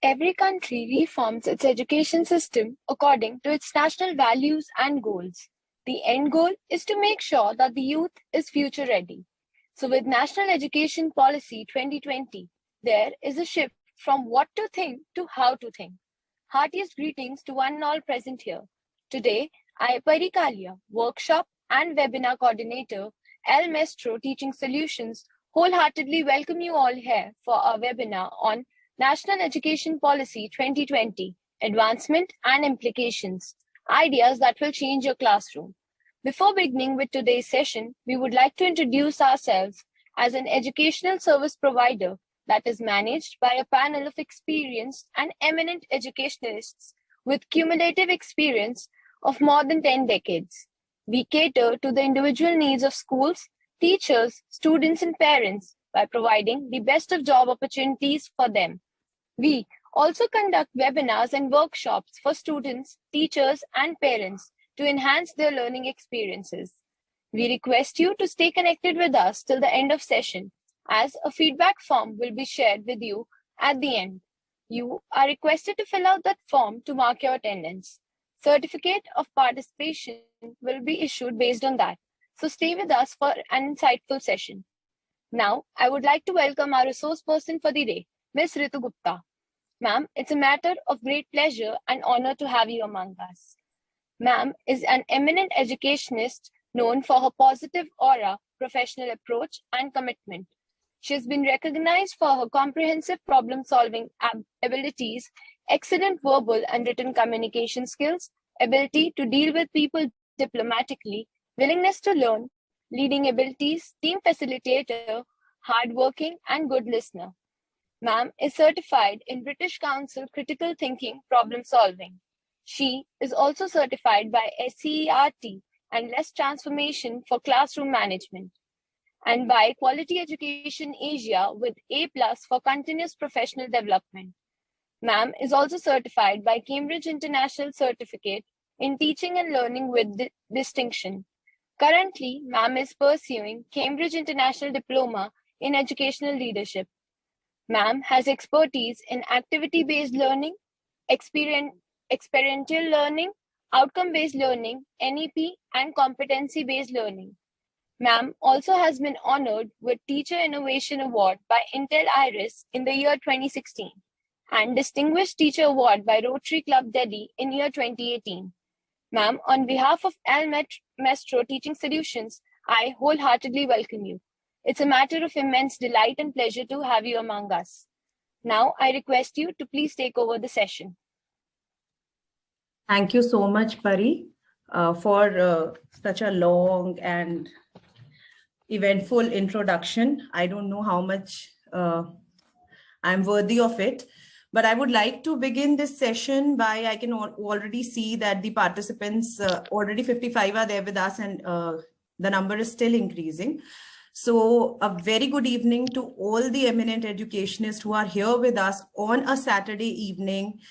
Every country reforms its education system according to its national values and goals. The end goal is to make sure that the youth is future ready. So with National Education Policy 2020, there is a shift from what to think to how to think. Heartiest greetings to one and all present here. Today, I, Parikalia, workshop and webinar coordinator, Maestro Teaching Solutions, wholeheartedly welcome you all here for our webinar on National Education Policy 2020, Advancement and Implications, Ideas that will change your classroom. Before beginning with today's session, we would like to introduce ourselves as an educational service provider that is managed by a panel of experienced and eminent educationalists with cumulative experience of more than 10 decades. We cater to the individual needs of schools, teachers, students, and parents by providing the best of job opportunities for them. We also conduct webinars and workshops for students, teachers, and parents to enhance their learning experiences. We request you to stay connected with us till the end of session, as a feedback form will be shared with you at the end. You are requested to fill out that form to mark your attendance. Certificate of participation will be issued based on that. So stay with us for an insightful session. Now, I would like to welcome our resource person for the day, Ms Ritu Gupta. Ma'am, it's a matter of great pleasure and honor to have you among us. Ma'am is an eminent educationist known for her positive aura, professional approach, and commitment. She has been recognized for her comprehensive problem-solving abilities, excellent verbal and written communication skills, ability to deal with people diplomatically, willingness to learn, leading abilities, team facilitator, hardworking, and good listener. Ma'am is certified in British Council Critical Thinking Problem Solving. She is also certified by SCERT and Less Transformation for Classroom Management, and by Quality Education Asia with A+ for Continuous Professional Development. Ma'am is also certified by Cambridge International Certificate in Teaching and Learning with Distinction. Currently, Ma'am is pursuing Cambridge International Diploma in Educational Leadership. Ma'am has expertise in activity-based learning, experiential learning, outcome-based learning, NEP, and competency-based learning. Ma'am also has been honored with Teacher Innovation Award by Intel Iris in the year 2016 and Distinguished Teacher Award by Rotary Club Delhi in year 2018. Ma'am, on behalf of Maestro Teaching Solutions, I wholeheartedly welcome you. It's a matter of immense delight and pleasure to have you among us. Now, I request you to please take over the session. Thank you so much, Pari, for such a long and eventful introduction. I don't know how much I'm worthy of it, but I would like to begin this session by, I can already see that the participants, already 55 are there with us, and the number is still increasing. So a very good evening to all the eminent educationists who are here with us on a Saturday evening,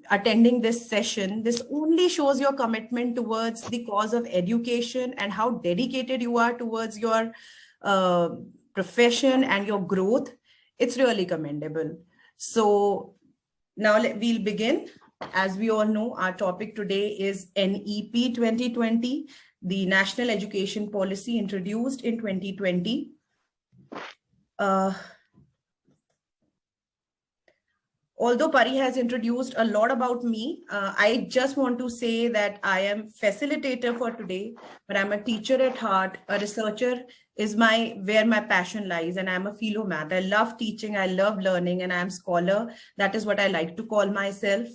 attending this session. This only shows your commitment towards the cause of education and how dedicated you are towards your profession and your growth. It's really commendable. So now we'll begin. As we all know, our topic today is NEP 2020, the National Education Policy introduced in 2020. Although Pari has introduced a lot about me, I just want to say that I am facilitator for today, but I'm a teacher at heart. A researcher is where my passion lies, and I'm a philomath. I love teaching, I love learning, and I'm a scholar. That is what I like to call myself.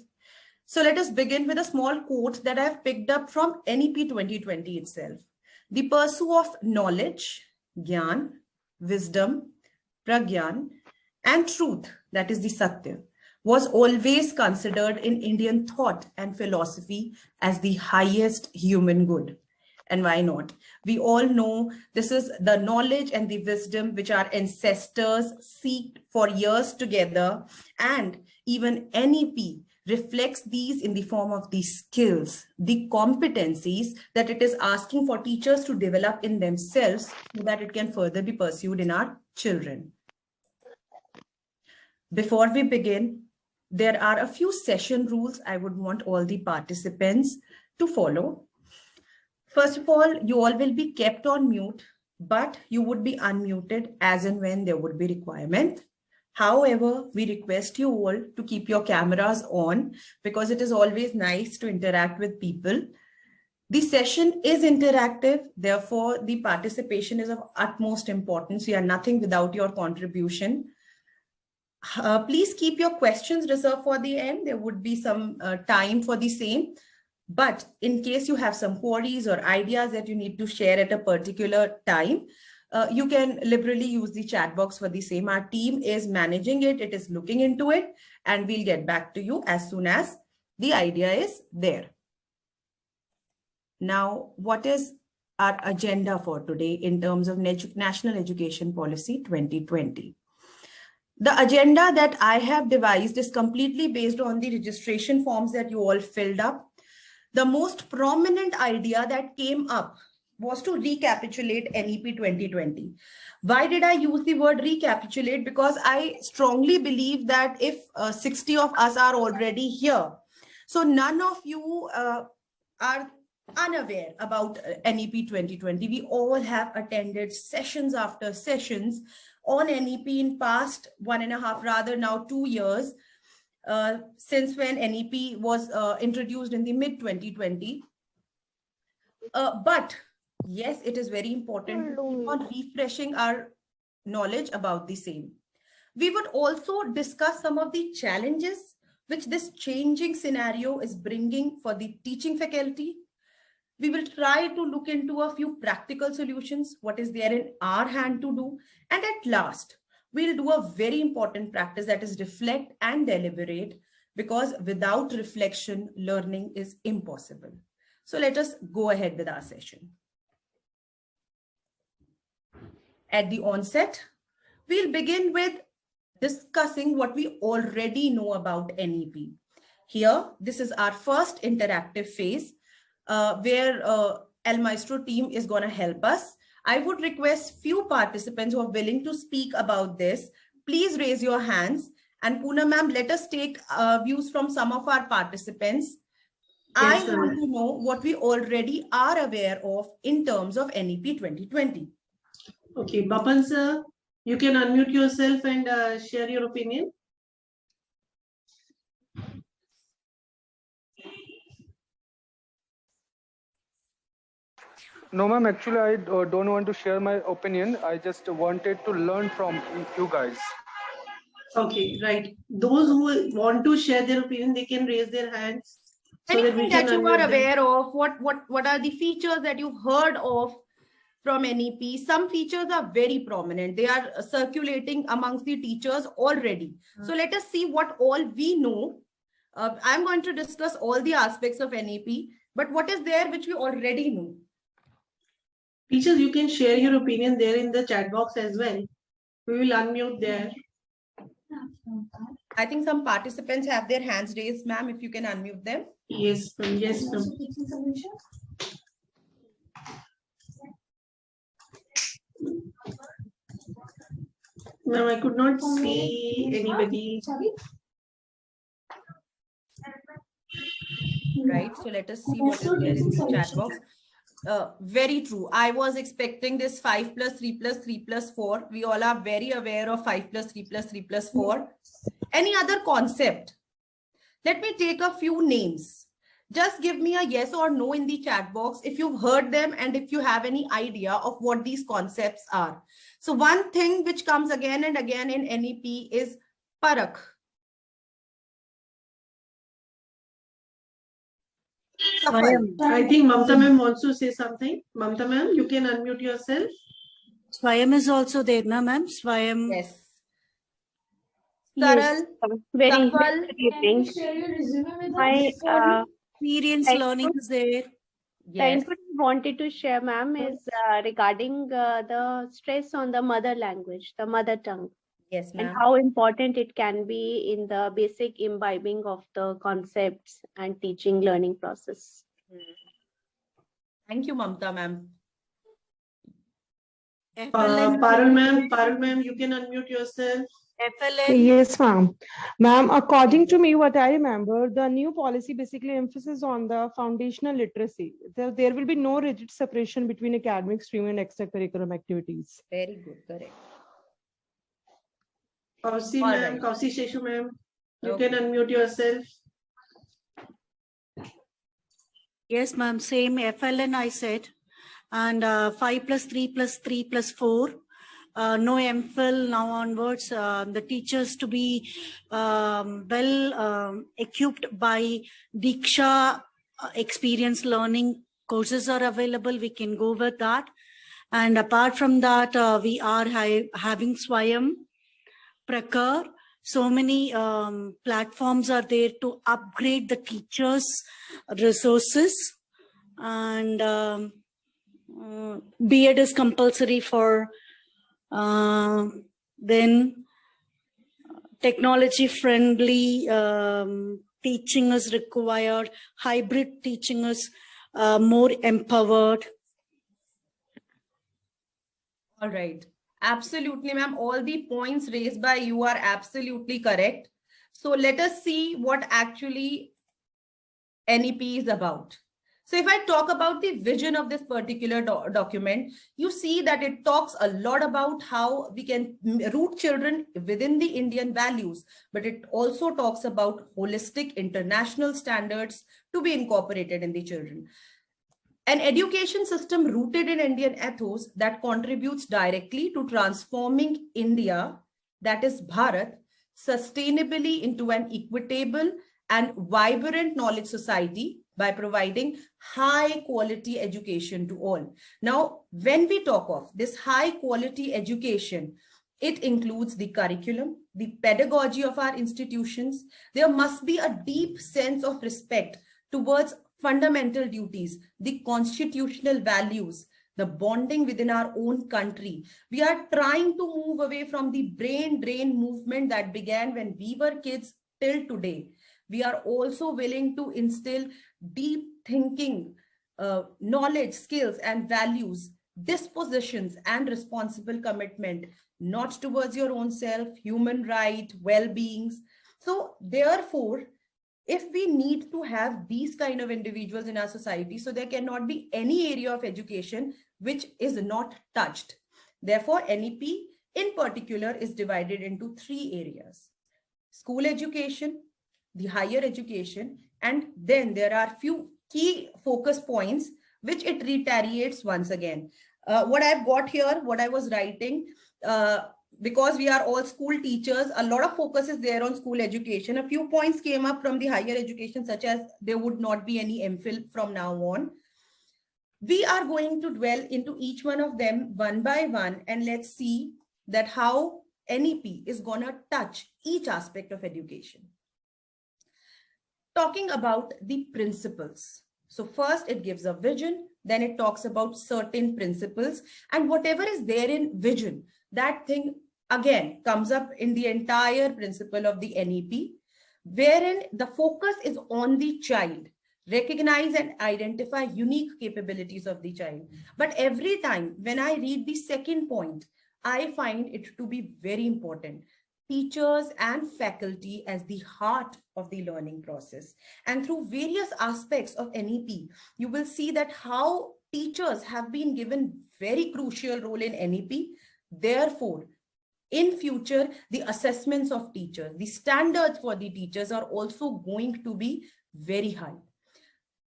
So let us begin with a small quote that I've picked up from NEP 2020 itself. The pursuit of knowledge, Gyan, wisdom, pragyan, and truth, that is the Satya, was always considered in Indian thought and philosophy as the highest human good. And why not? We all know this is the knowledge and the wisdom which our ancestors seeked for years together, and even NEP reflects these in the form of the skills, the competencies that it is asking for teachers to develop in themselves so that it can further be pursued in our children. Before we begin, There are a few session rules I would want all the participants to follow. First of all, you all will be kept on mute, but you would be unmuted as and when there would be requirement. However, we request you all to keep your cameras on because it is always nice to interact with people. The session is interactive, therefore the participation is of utmost importance. We are nothing without your contribution. Please keep your questions reserved for the end. There would be some time for the same. But in case you have some queries or ideas that you need to share at a particular time, you can liberally use the chat box for the same. Our team is managing it. It is looking into it, and we'll get back to you as soon as the idea is there. Now, what is our agenda for today in terms of National Education Policy 2020? The agenda that I have devised is completely based on the registration forms that you all filled up. The most prominent idea that came up was to recapitulate NEP 2020. Why did I use the word recapitulate? Because I strongly believe that if 60 of us are already here, so none of you are unaware about NEP 2020. We all have attended sessions after sessions on NEP in past 1.5, rather now 2 years, since when NEP was introduced in the mid 2020. But yes, it is very important to keep on refreshing our knowledge about the same. We would also discuss some of the challenges which this changing scenario is bringing for the teaching faculty. We will try to look into a few practical solutions, what is there in our hand to do. And at last, we'll do a very important practice, that is reflect and deliberate, because without reflection, learning is impossible. So let us go ahead with our session. At the onset, we'll begin with discussing what we already know about NEP. Here, this is our first interactive phase where Maestro team is going to help us. I would request few participants who are willing to speak about this. Please raise your hands. And Poonam ma'am, let us take views from some of our participants. Yes, I want to know what we already are aware of in terms of NEP 2020. Okay, Bapan sir, you can unmute yourself and share your opinion. No, ma'am, actually, I don't want to share my opinion. I just wanted to learn from you guys. Okay, right. Those who want to share their opinion, they can raise their hands. So anything that you are aware of, what are the features that you've heard of from NEP? Some features are very prominent. They are circulating amongst the teachers already. So let us see what all we know. I'm going to discuss all the aspects of NEP, but what is there which we already know? Teachers, you can share your opinion there in the chat box as well. We will unmute there. I think some participants have their hands raised, ma'am, if you can unmute them. Yes, yes, ma'am. Ma'am, I could not see anybody. Right, so let us see what is there in the chat box. Very true. I was expecting this 5 plus 3 plus 3 plus 4. We all are very aware of 5 plus 3 plus 3 plus 4. Any other concept? Let me take a few names. Just give me a yes or no in the chat box if you've heard them and if you have any idea of what these concepts are. So one thing which comes again and again in NEP is parakh. I think Mamta ma'am wants to say something. Mamta ma'am, you can unmute yourself. Swayam is also there, na ma'am? Swayam. Yes. Yes. Very Safal. My Experience learning is there. the input I wanted to share, ma'am, is regarding the stress on the mother language, the mother tongue. Yes, ma'am. And how important it can be in the basic imbibing of the concepts and teaching learning process. Thank you, Mamta ma'am. Parul ma'am, you can unmute yourself. FLN. Yes, ma'am. Ma'am, according to me, what I remember, the new policy basically emphasizes on the foundational literacy. There will be no rigid separation between academic stream and extracurricular activities. Very good, correct. Kausi All ma'am, right. Kausi Sheshu ma'am, you Okay. can unmute yourself. Yes, ma'am. Same FLN I said. And 5 plus 3 plus 3 plus 4. No MPhil now onwards. The teachers to be well equipped by Diksha experience learning courses are available. We can go with that. And apart from that, we are having Swayam, Prakar. So many platforms are there to upgrade the teachers' resources. And B.Ed is compulsory for then technology friendly teaching is required. Hybrid teaching is more empowered. All right. Absolutely, ma'am. All the points raised by you are absolutely correct. So let us see what actually NEP is about. So if I talk about the vision of this particular document, you see that it talks a lot about how we can root children within the Indian values, but it also talks about holistic international standards to be incorporated in the children. An education system rooted in Indian ethos that contributes directly to transforming India, that is Bharat, sustainably into an equitable and vibrant knowledge society by providing high quality education to all. Now, when we talk of this high quality education, it includes the curriculum, the pedagogy of our institutions. There must be a deep sense of respect towards fundamental duties, the constitutional values, the bonding within our own country. We are trying to move away from the brain drain movement that began when we were kids till today. We are also willing to instill deep thinking, knowledge, skills, and values, dispositions, and responsible commitment, not towards your own self, human right, well-beings. So therefore, if we need to have these kind of individuals in our society, so there cannot be any area of education which is not touched. Therefore, NEP in particular is divided into 3 areas: school education, the higher education, and then there are few key focus points which it reiterates once again. What I've got here, what I was writing, because we are all school teachers, a lot of focus is there on school education. A few points came up from the higher education, such as there would not be any MPhil from now on. We are going to dwell into each one of them one by one, and let's see that how NEP is going to touch each aspect of education. Talking about the principles. So first it gives a vision, then it talks about certain principles, and whatever is there in vision, that thing again comes up in the entire principle of the NEP, wherein the focus is on the child. Recognize and identify unique capabilities of the child. But every time when I read the second point, I find it to be very important. Teachers and faculty as the heart of the learning process. And through various aspects of NEP, you will see that how teachers have been given very crucial role in NEP. Therefore, in future, the assessments of teachers, the standards for the teachers are also going to be very high.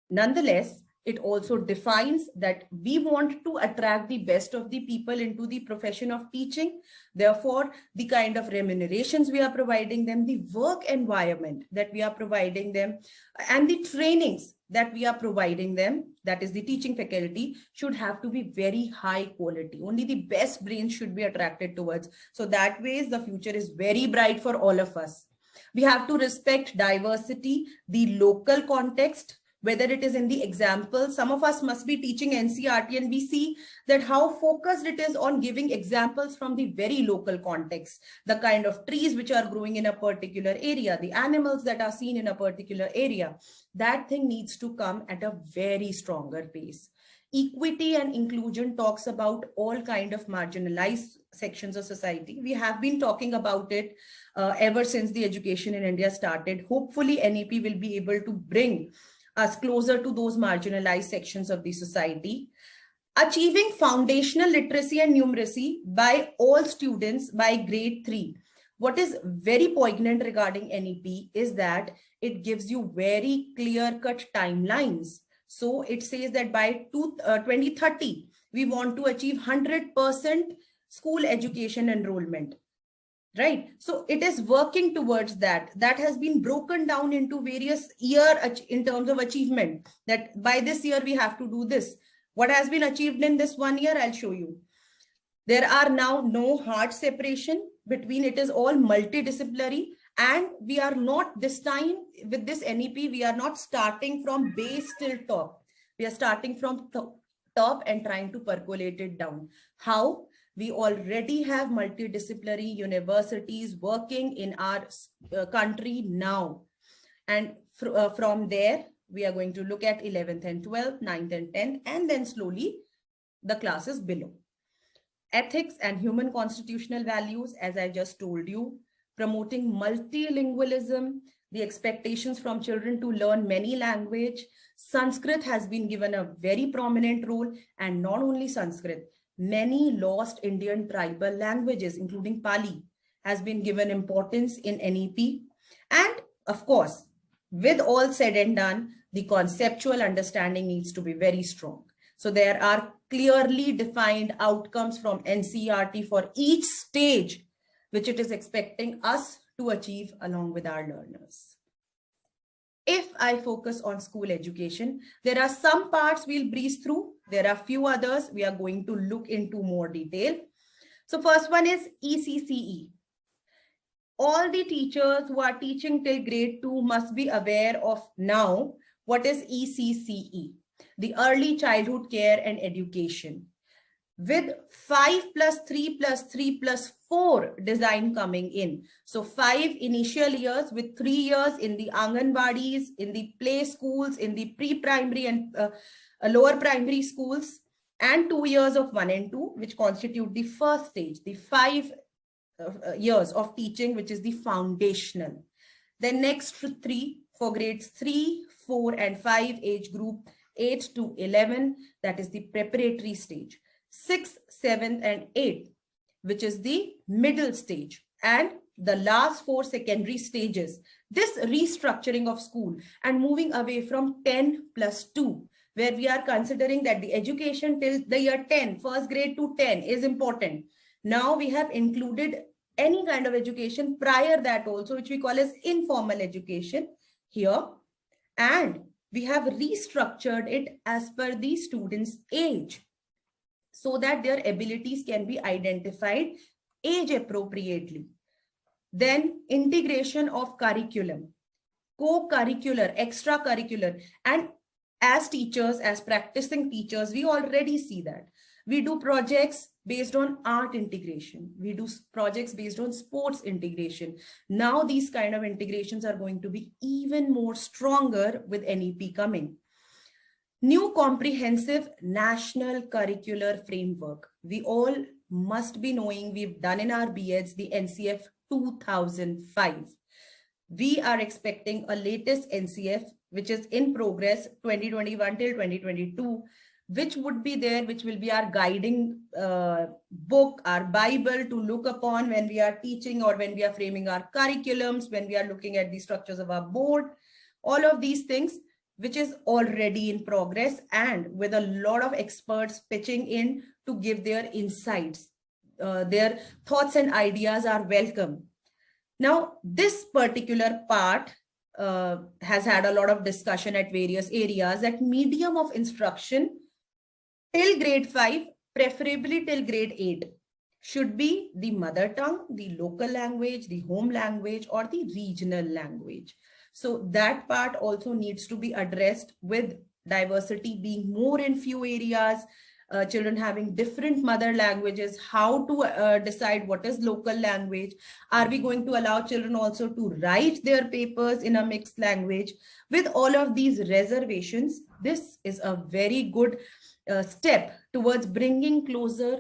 Nonetheless, it also defines that we want to attract the best of the people into the profession of teaching. Therefore, the kind of remunerations we are providing them, the work environment that we are providing them, and the trainings that we are providing them, that is the teaching faculty, should have to be very high quality. Only the best brains should be attracted towards. So that way, the future is very bright for all of us. We have to respect diversity, the local context, whether it is in the example. Some of us must be teaching NCERT, and we see that how focused it is on giving examples from the very local context, the kind of trees which are growing in a particular area, the animals that are seen in a particular area. That thing needs to come at a very stronger pace. Equity and inclusion talks about all kind of marginalized sections of society. We have been talking about it ever since the education in India started. Hopefully, NEP will be able to bring us closer to those marginalized sections of the society. Achieving foundational literacy and numeracy by all students by grade 3. What is very poignant regarding NEP is that it gives you very clear-cut timelines. So it says that by 2030, we want to achieve 100% school education enrollment, right? So it is working towards that. That has been broken down into various years in terms of achievement, that by this year we have to do this. What has been achieved in this 1 year, I'll show you. There are now no hard separation between, it is all multidisciplinary, and we are not this time with this NEP, we are not starting from base till top. We are starting from top and trying to percolate it down. How? We already have multidisciplinary universities working in our country now. And from there, we are going to look at 11th and 12th, 9th and 10th, and then slowly the classes below. Ethics and human constitutional values, as I just told you, promoting multilingualism, the expectations from children to learn many languages. Sanskrit has been given a very prominent role, and not only Sanskrit, many lost Indian tribal languages, including Pali, has been given importance in NEP. And of course, with all said and done, the conceptual understanding needs to be very strong. So there are clearly defined outcomes from NCERT for each stage, which it is expecting us to achieve along with our learners. If I focus on school education, there are some parts we'll breeze through. There are few others we are going to look into more detail. So first one is ECCE. All the teachers who are teaching till grade 2 must be aware of now what is ECCE, the Early Childhood Care and Education, with 5 + 3 + 3 + 4 design coming in. So 5 initial years with 3 years in the Anganwadis, in the play schools, in the pre-primary and lower primary schools, and 2 years of 1 and 2, which constitute the first stage, the 5 years of teaching, which is the foundational. The next 3 for grades 3, 4 and 5 age group, 8 to 11, that is the preparatory stage. 6th, 7th and 8th, which is the middle stage, and the last 4 secondary stages. This restructuring of school and moving away from 10 + 2, where we are considering that the education till the year 10, first grade to 10 is important. Now we have included any kind of education prior that also, which we call as informal education here. And we have restructured it as per the student's age, so that their abilities can be identified age appropriately. Then integration of curriculum, co-curricular, extracurricular. And as teachers, as practicing teachers, we already see that. We do projects based on art integration. We do projects based on sports integration. Now these kind of integrations are going to be even more stronger with NEP coming. New comprehensive national curricular framework. We all must be knowing, we've done in our BEds the NCF 2005. We are expecting a latest NCF, which is in progress 2021 till 2022, which would be there, which will be our guiding book, our Bible to look upon when we are teaching or when we are framing our curriculums, when we are looking at the structures of our board, all of these things, which is already in progress, and with a lot of experts pitching in to give their insights. Their thoughts and ideas are welcome. Now, this particular part has had a lot of discussion at various areas, that medium of instruction till grade 5, preferably till grade 8, should be the mother tongue, the local language, the home language, or the regional language. So that part also needs to be addressed, with diversity being more in few areas, children having different mother languages, how to decide what is local language. Are we going to allow children also to write their papers in a mixed language? With all of these reservations, this is a very good step towards bringing closer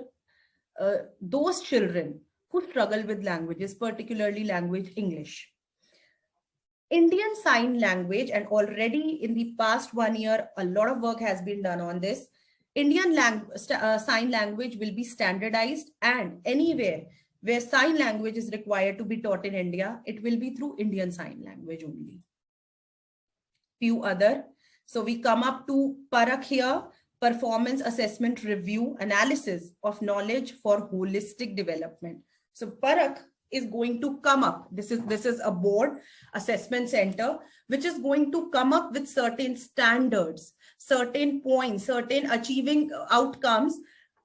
those children who struggle with languages, particularly language English. Indian Sign Language, and already in the past 1 year, a lot of work has been done on this. Indian Sign Language will be standardized, and anywhere where sign language is required to be taught in India, it will be through Indian Sign Language only. Few other. So we come up to Parak here, Performance Assessment Review Analysis of Knowledge for Holistic Development. So Parak is going to come up. This is a board assessment center, which is going to come up with certain standards, certain points, certain achieving outcomes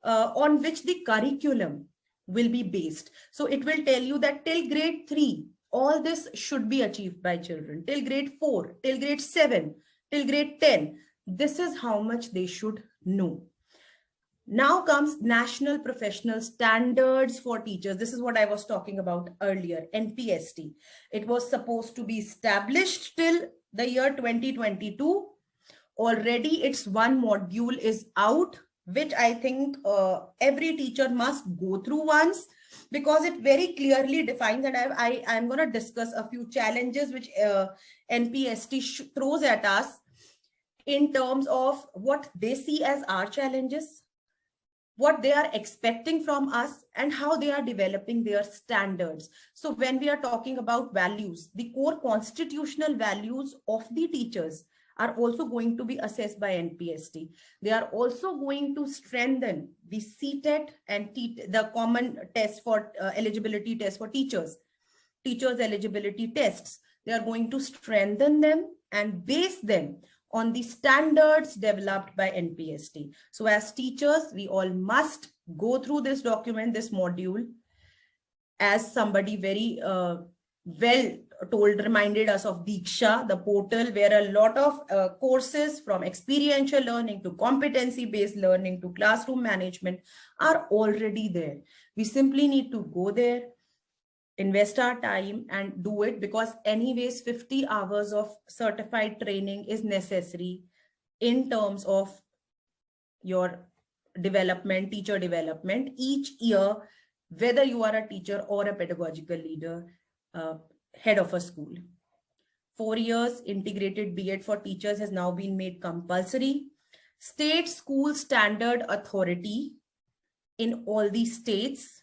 on which the curriculum will be based. So it will tell you that till grade 3, all this should be achieved by children. Till grade 4, till grade 7, till grade 10, this is how much they should know. Now comes National Professional Standards for Teachers. This is what I was talking about earlier, NPST. It was supposed to be established till the year 2022. Already its one module is out, which I think every teacher must go through once, because it very clearly defines, and I'm going to discuss a few challenges which NPST throws at us in terms of what they see as our challenges, what they are expecting from us, and how they are developing their standards. So when we are talking about values, the core constitutional values of the teachers are also going to be assessed by NPST. They are also going to strengthen the CTET and the common test for eligibility test for teachers eligibility tests. They are going to strengthen them and base them on the standards developed by NPST. So as teachers, we all must go through this document, this module, as somebody very reminded us of Diksha, the portal where a lot of courses from experiential learning to competency-based learning to classroom management are already there. We simply need to go there, invest our time and do it, because anyways 50 hours of certified training is necessary in terms of your development, teacher development each year, whether you are a teacher or a pedagogical leader, head of a school. 4 years integrated B.Ed for teachers has now been made compulsory. State School Standard Authority in all these states.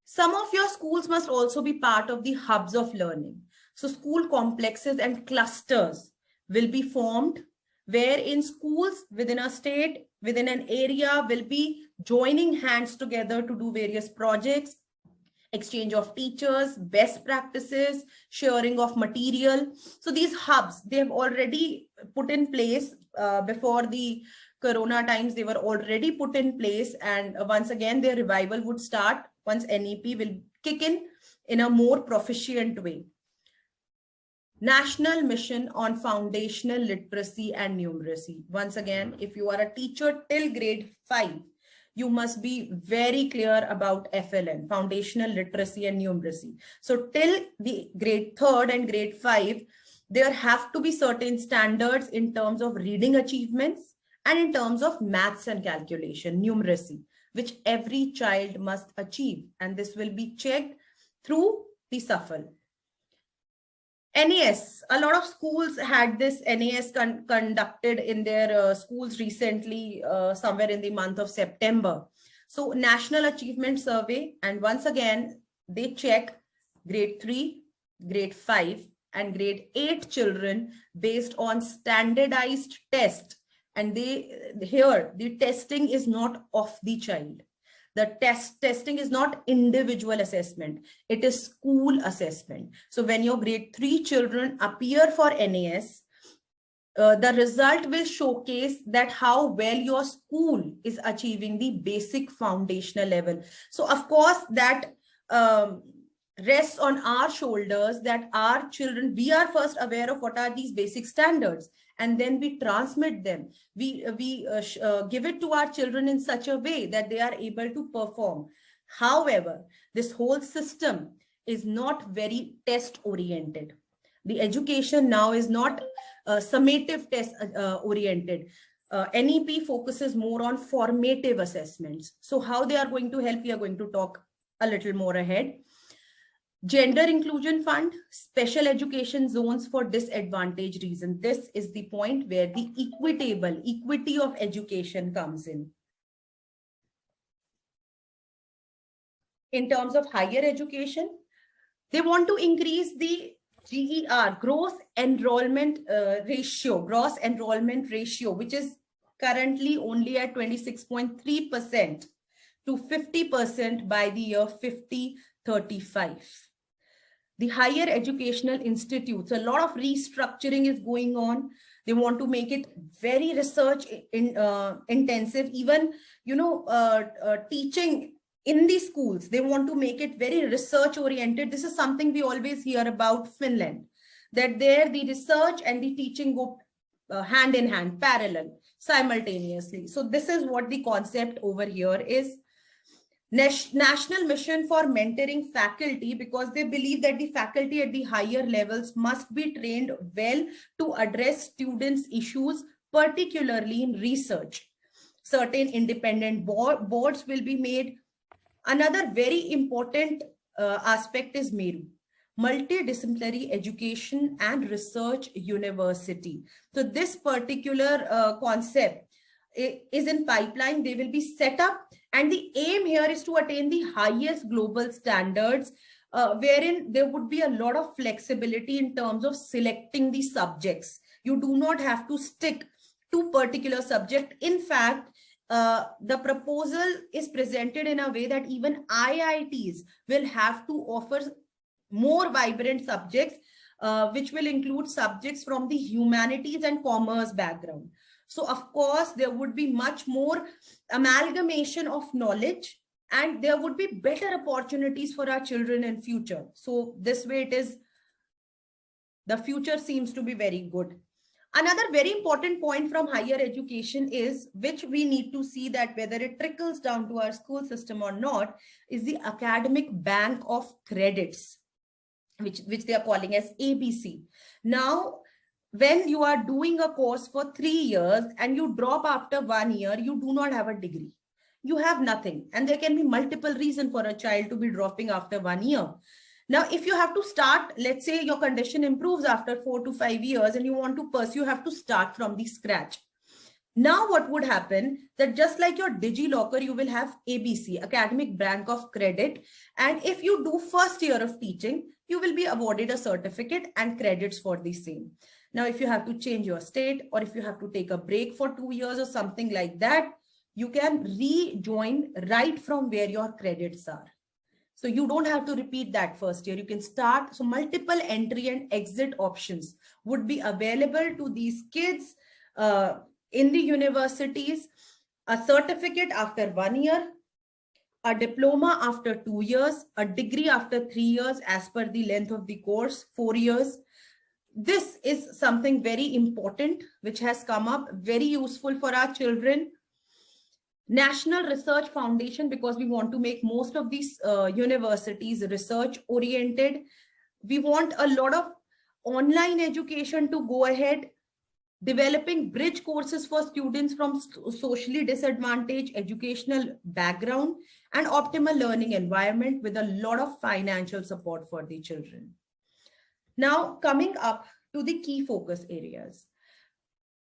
Some of your schools must also be part of the hubs of learning. So school complexes and clusters will be formed, where in schools within a state, within an area, will be joining hands together to do various projects, exchange of teachers, best practices, sharing of material. So these hubs, they have already put in place before the Corona times, they were already put in place. And once again, their revival would start once NEP will kick in a more proficient way. National Mission on Foundational Literacy and Numeracy. Once again, if you are a teacher till grade 5, you must be very clear about FLN, Foundational Literacy and Numeracy. So till the grade 3rd and grade 5, there have to be certain standards in terms of reading achievements and in terms of maths and calculation, numeracy, which every child must achieve. And this will be checked through the SAFL. NAS, a lot of schools had this NAS conducted in their schools recently, somewhere in the month of September. So National Achievement Survey, and once again, they check grade 3, grade 5, and grade 8 children based on standardized test. And here, the testing is not of the child. The testing is not individual assessment. It is school assessment. So when your grade 3 children appear for NAS, the result will showcase that how well your school is achieving the basic foundational level. So of course that rests on our shoulders, that our children, we are first aware of what are these basic standards, and then we transmit them. We give it to our children in such a way that they are able to perform. However, this whole system is not very test oriented. The education now is not summative test oriented. NEP focuses more on formative assessments. So how they are going to help, we are going to talk a little more ahead. Gender Inclusion Fund, special education zones for disadvantaged reasons. This is the point where the equity of education comes in. In terms of higher education, they want to increase the GER, gross enrollment ratio, which is currently only at 26.3% to 50% by the year 2035. The higher educational institutes, a lot of restructuring is going on. They want to make it very research intensive. Even, teaching in the schools, they want to make it very research oriented. This is something we always hear about Finland, that there the research and the teaching go hand in hand, parallel, simultaneously. So this is what the concept over here is. National mission for mentoring faculty, because they believe that the faculty at the higher levels must be trained well to address students' issues, particularly in research. Certain independent boards will be made. Another very important aspect is MERU, Multidisciplinary Education and Research University. So this particular concept is in pipeline. They will be set up, and the aim here is to attain the highest global standards, wherein there would be a lot of flexibility in terms of selecting the subjects. You do not have to stick to particular subject. In fact, the proposal is presented in a way that even IITs will have to offer more vibrant subjects, which will include subjects from the humanities and commerce background. So of course, there would be much more amalgamation of knowledge, and there would be better opportunities for our children in future. So this way it is, the future seems to be very good. Another very important point from higher education is, which we need to see that whether it trickles down to our school system or not, is the academic bank of credits, which they are calling as ABC. Now, when you are doing a course for 3 years and you drop after 1 year, you do not have a degree. You have nothing. And there can be multiple reasons for a child to be dropping after 1 year. Now, if you have to start, let's say your condition improves after 4 to 5 years and you want to pursue, you have to start from the scratch. Now, what would happen, that just like your DigiLocker, you will have ABC, Academic Bank of Credit. And if you do first year of teaching, you will be awarded a certificate and credits for the same. Now, if you have to change your state, or if you have to take a break for 2 years or something like that, you can rejoin right from where your credits are. So you don't have to repeat that first year. You can start. So multiple entry and exit options would be available to these kids in the universities. A certificate after 1 year, a diploma after 2 years, a degree after 3 years as per the length of the course, 4 years. This is something very important which has come up, very useful for our children. National Research Foundation, because we want to make most of these universities research oriented. We want a lot of online education to go ahead, developing bridge courses for students from socially disadvantaged educational background, and optimal learning environment with a lot of financial support for the children. Now, coming up to the key focus areas.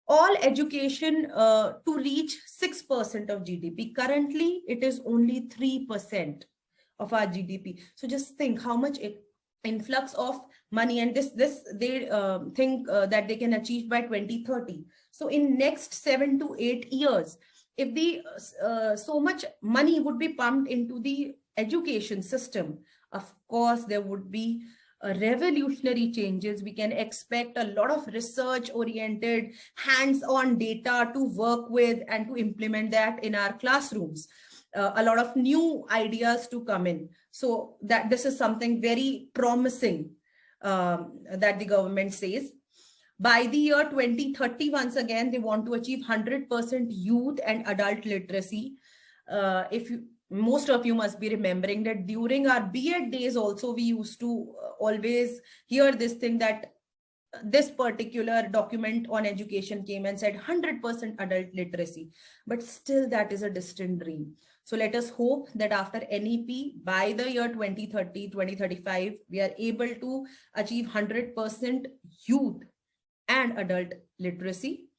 All education to reach 6% of GDP. Currently, it is only 3% of our GDP. So just think how much influx of money, and this they think that they can achieve by 2030. So in next 7 to 8 years, if the so much money would be pumped into the education system, of course, there would be revolutionary changes. We can expect a lot of research oriented, hands-on data to work with and to implement that in our classrooms. A lot of new ideas to come in. So that this is something very promising that the government says. By the year 2030, once again, they want to achieve 100% youth and adult literacy. Most of you must be remembering that during our B.Ed days also, we used to always hear this thing that this particular document on education came and said 100% adult literacy, but still that is a distant dream. So let us hope that after NEP, by the year 2030, 2035, we are able to achieve 100% youth and adult literacy,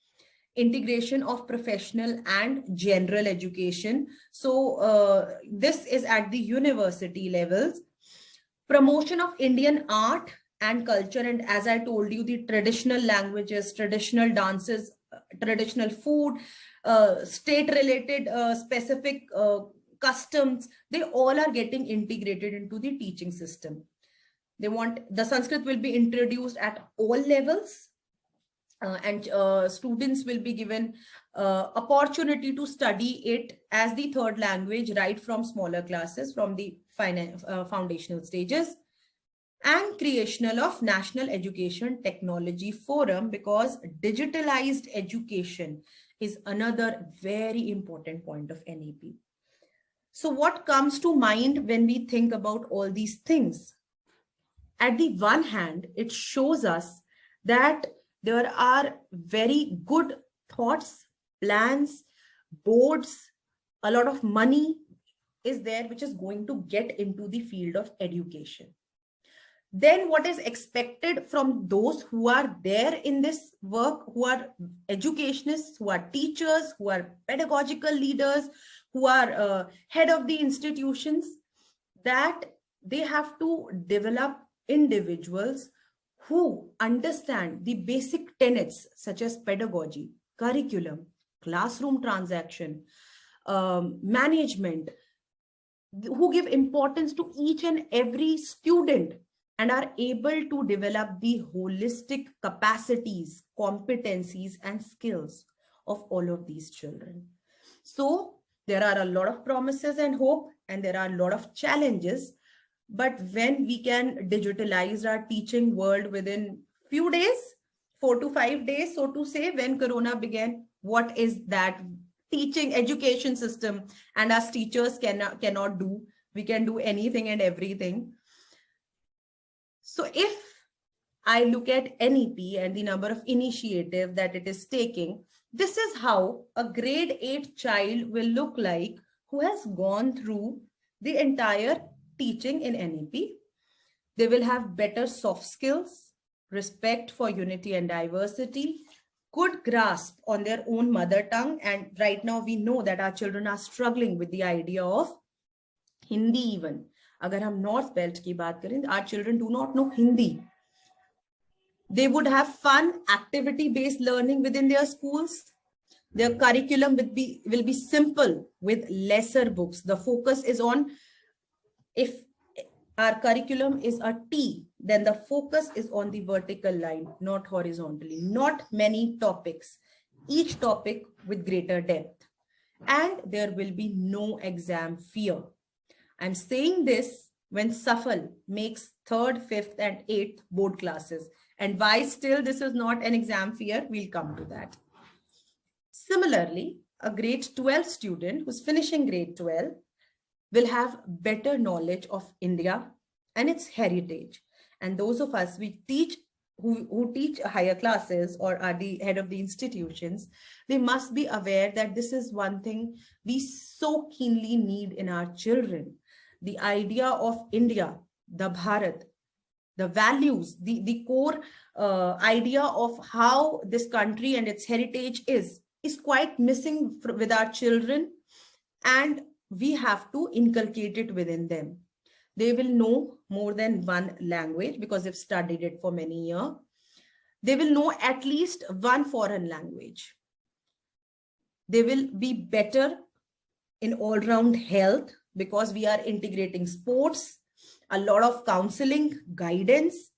integration of professional and general education. So this is at the university levels, promotion of Indian art and culture. And as I told you, the traditional languages, traditional dances, traditional food, state-related specific customs, they all are getting integrated into the teaching system. They want the Sanskrit will be introduced at all levels, and students will be given opportunity to study it as the third language right from smaller classes, from the foundational stages. And creational of National Education Technology Forum, because digitalized education is another very important point of NEP. So what comes to mind when we think about all these things? At the one hand, it shows us that there are very good thoughts, plans, boards, a lot of money is there which is going to get into the field of education. Then what is expected from those who are there in this work, who are educationists, who are teachers, who are pedagogical leaders, who are head of the institutions, that they have to develop individuals who understand the basic tenets such as pedagogy, curriculum, classroom transaction, management, who give importance to each and every student and are able to develop the holistic capacities, competencies, and skills of all of these children. So there are a lot of promises and hope, and there are a lot of challenges. But when we can digitalize our teaching world within few days, 4 to 5 days, so to say, when Corona began, what is that teaching education system and us teachers cannot do? We can do anything and everything. So if I look at NEP and the number of initiative that it is taking, this is how a grade 8 child will look like who has gone through the entire teaching in NEP. They will have better soft skills, respect for unity and diversity, good grasp on their own mother tongue. And right now we know that our children are struggling with the idea of Hindi even. Agar hum North Belt ki baat karen, our children do not know Hindi. They would have fun, activity-based learning within their schools. Their curriculum will be simple with lesser books. The focus is on, if our curriculum is a T, then the focus is on the vertical line, not horizontally. Not many topics, each topic with greater depth. And there will be no exam fear. I'm saying this when Safal makes 3rd, 5th, and 8th board classes. And why still this is not an exam fear, we'll come to that. Similarly, a grade 12 student who's finishing grade 12 will have better knowledge of India and its heritage. And those of us who teach higher classes or are the head of the institutions, they must be aware that this is one thing we so keenly need in our children. The idea of India, the Bharat, the values, the core idea of how this country and its heritage is quite missing with our children, and we have to inculcate it within them. They will know more than one language because they've studied it for many years. They will know at least one foreign language. They will be better in all-round health because we are integrating sports, a lot of counseling, guidance,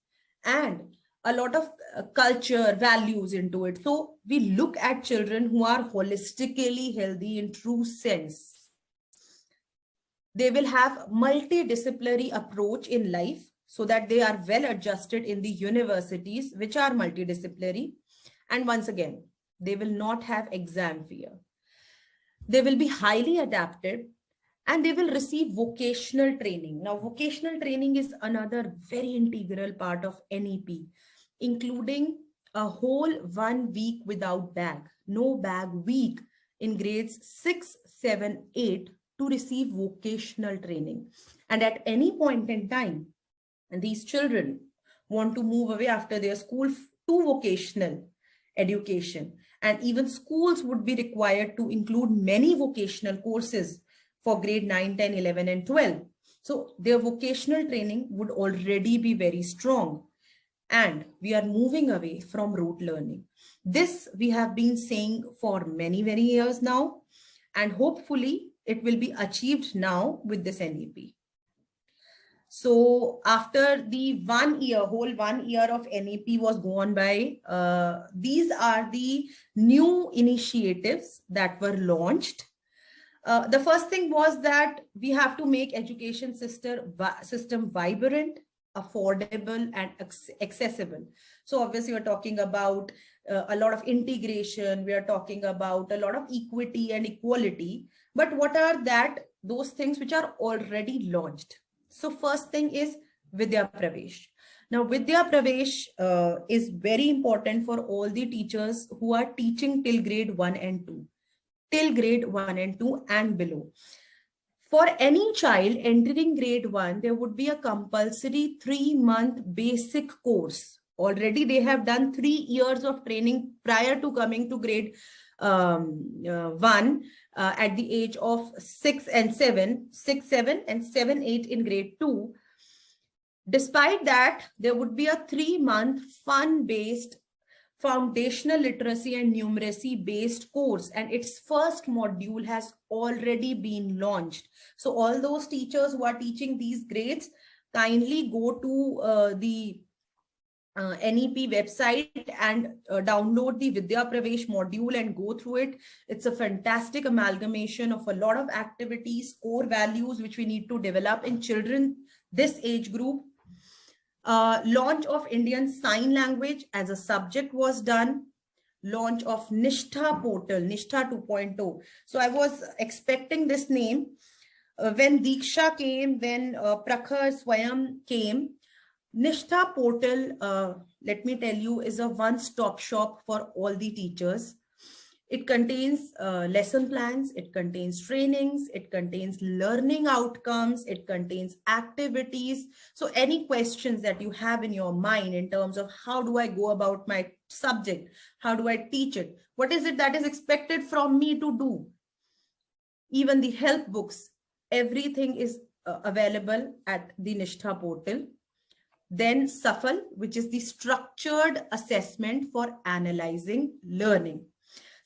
and a lot of culture, values into it. So we look at children who are holistically healthy in true sense. They will have multidisciplinary approach in life so that they are well adjusted in the universities, which are multidisciplinary. And once again, they will not have exam fear. They will be highly adapted and they will receive vocational training. Now, vocational training is another very integral part of NEP. including a whole 1 week without bag, no bag week in grades 6, 7, 8 to receive vocational training. And at any point in time, and these children want to move away after their school to vocational education. And even schools would be required to include many vocational courses for grade 9, 10, 11, and 12. So their vocational training would already be very strong. And we are moving away from rote learning. This we have been saying for many, many years now, and hopefully it will be achieved now with this NEP. So after the whole 1 year of NEP was gone by, these are the new initiatives that were launched. The first thing was that we have to make education system vibrant, affordable, and accessible. So obviously we're talking about a lot of integration. We are talking about a lot of equity and equality. But what are those things which are already launched? So first thing is Vidya Pravesh. Now Vidya Pravesh is very important for all the teachers who are teaching till grade 1 and 2. Till grade 1 and 2 and below. For any child entering grade 1, there would be a compulsory 3-month basic course. Already they have done 3 years of training prior to coming to grade 1 at the age of 6, 7, and 7, 8 in grade 2. Despite that, there would be a 3-month fun-based foundational literacy and numeracy based course, and its first module has already been launched. So all those teachers who are teaching these grades, kindly go to the NEP website and download the Vidya Pravesh module and go through it. It's a fantastic amalgamation of a lot of activities, core values which we need to develop in children this age group. Launch of Indian Sign Language as a subject was done. Launch of Nishtha portal, Nishtha 2.0. So I was expecting this name when Diksha came, when Prakhar Swayam came. Nishtha portal, let me tell you, is a one-stop shop for all the teachers. It contains lesson plans, it contains trainings, it contains learning outcomes, it contains activities. So any questions that you have in your mind in terms of how do I go about my subject, how do I teach it, what is it that is expected from me to do, even the help books, everything is available at the Nishtha portal. Then SAFAL, which is the structured assessment for analyzing learning.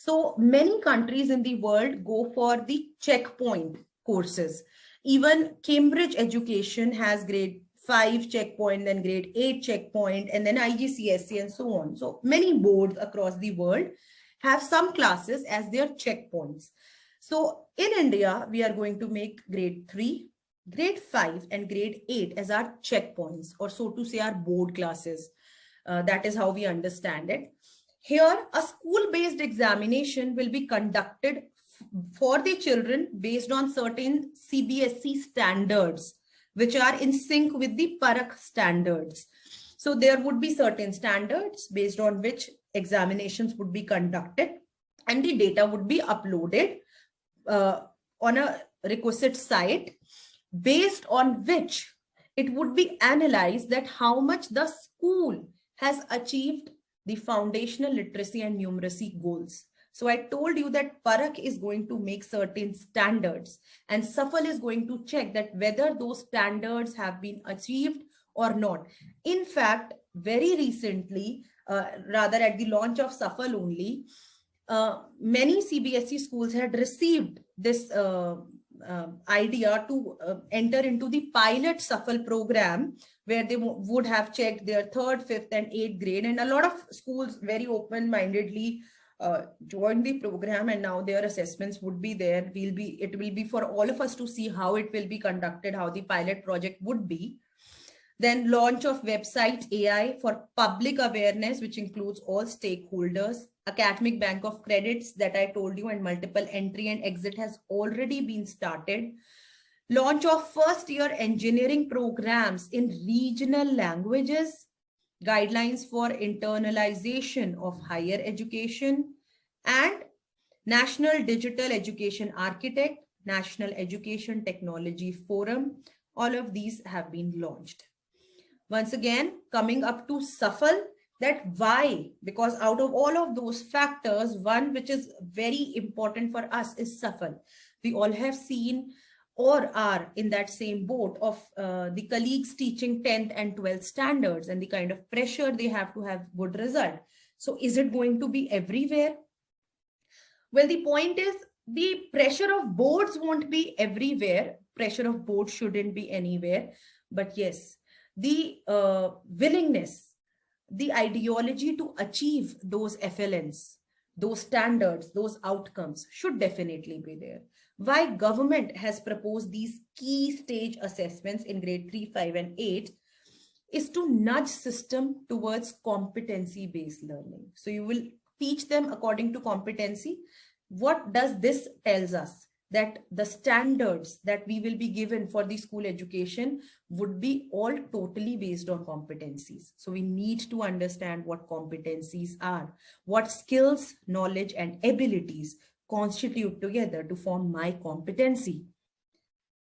So many countries in the world go for the checkpoint courses. Even Cambridge Education has grade 5 checkpoint, then grade 8 checkpoint, and then IGCSE and so on. So many boards across the world have some classes as their checkpoints. So in India, we are going to make grade 3, grade 5, and grade 8 as our checkpoints, or so to say our board classes. That is how we understand it. Here, a school-based examination will be conducted for the children based on certain CBSE standards, which are in sync with the Parakh standards. So there would be certain standards based on which examinations would be conducted, and the data would be uploaded on a requisite site, based on which it would be analyzed that how much the school has achieved the foundational literacy and numeracy goals. So I told you that Parakh is going to make certain standards, and SAFAL is going to check that whether those standards have been achieved or not. In fact, very recently, rather at the launch of SAFAL only, many CBSE schools had received this idea to enter into the pilot SAFAL program, where they would have checked their 3rd, 5th, and 8th grade. And a lot of schools very open-mindedly joined the program, and now their assessments would be there. It will be for all of us to see how it will be conducted, how the pilot project would be. Then launch of website AI for public awareness, which includes all stakeholders. Academic bank of credits that I told you, and multiple entry and exit has already been started. Launch of first year engineering programs in regional languages. guidelines for internalization of higher education, and National Digital Education Architect, National Education Technology Forum. All of these have been launched. Once again, coming up to SAFL, that why? Because out of all of those factors, one which is very important for us is SAFL. We all have seen or are in that same boat of the colleagues teaching 10th and 12th standards and the kind of pressure they have to have good result. So is it going to be everywhere? Well, the point is the pressure of boards won't be everywhere. Pressure of boards shouldn't be anywhere. But yes, the willingness, the ideology to achieve those FLNs, those standards, those outcomes should definitely be there. Why government has proposed these key stage assessments in grade 3, 5, and 8 is to nudge system towards competency-based learning. So you will teach them according to competency. What does this tells us? That the standards that we will be given for the school education would be all totally based on competencies. So we need to understand what competencies are, what skills, knowledge, and abilities constitute together to form my competency.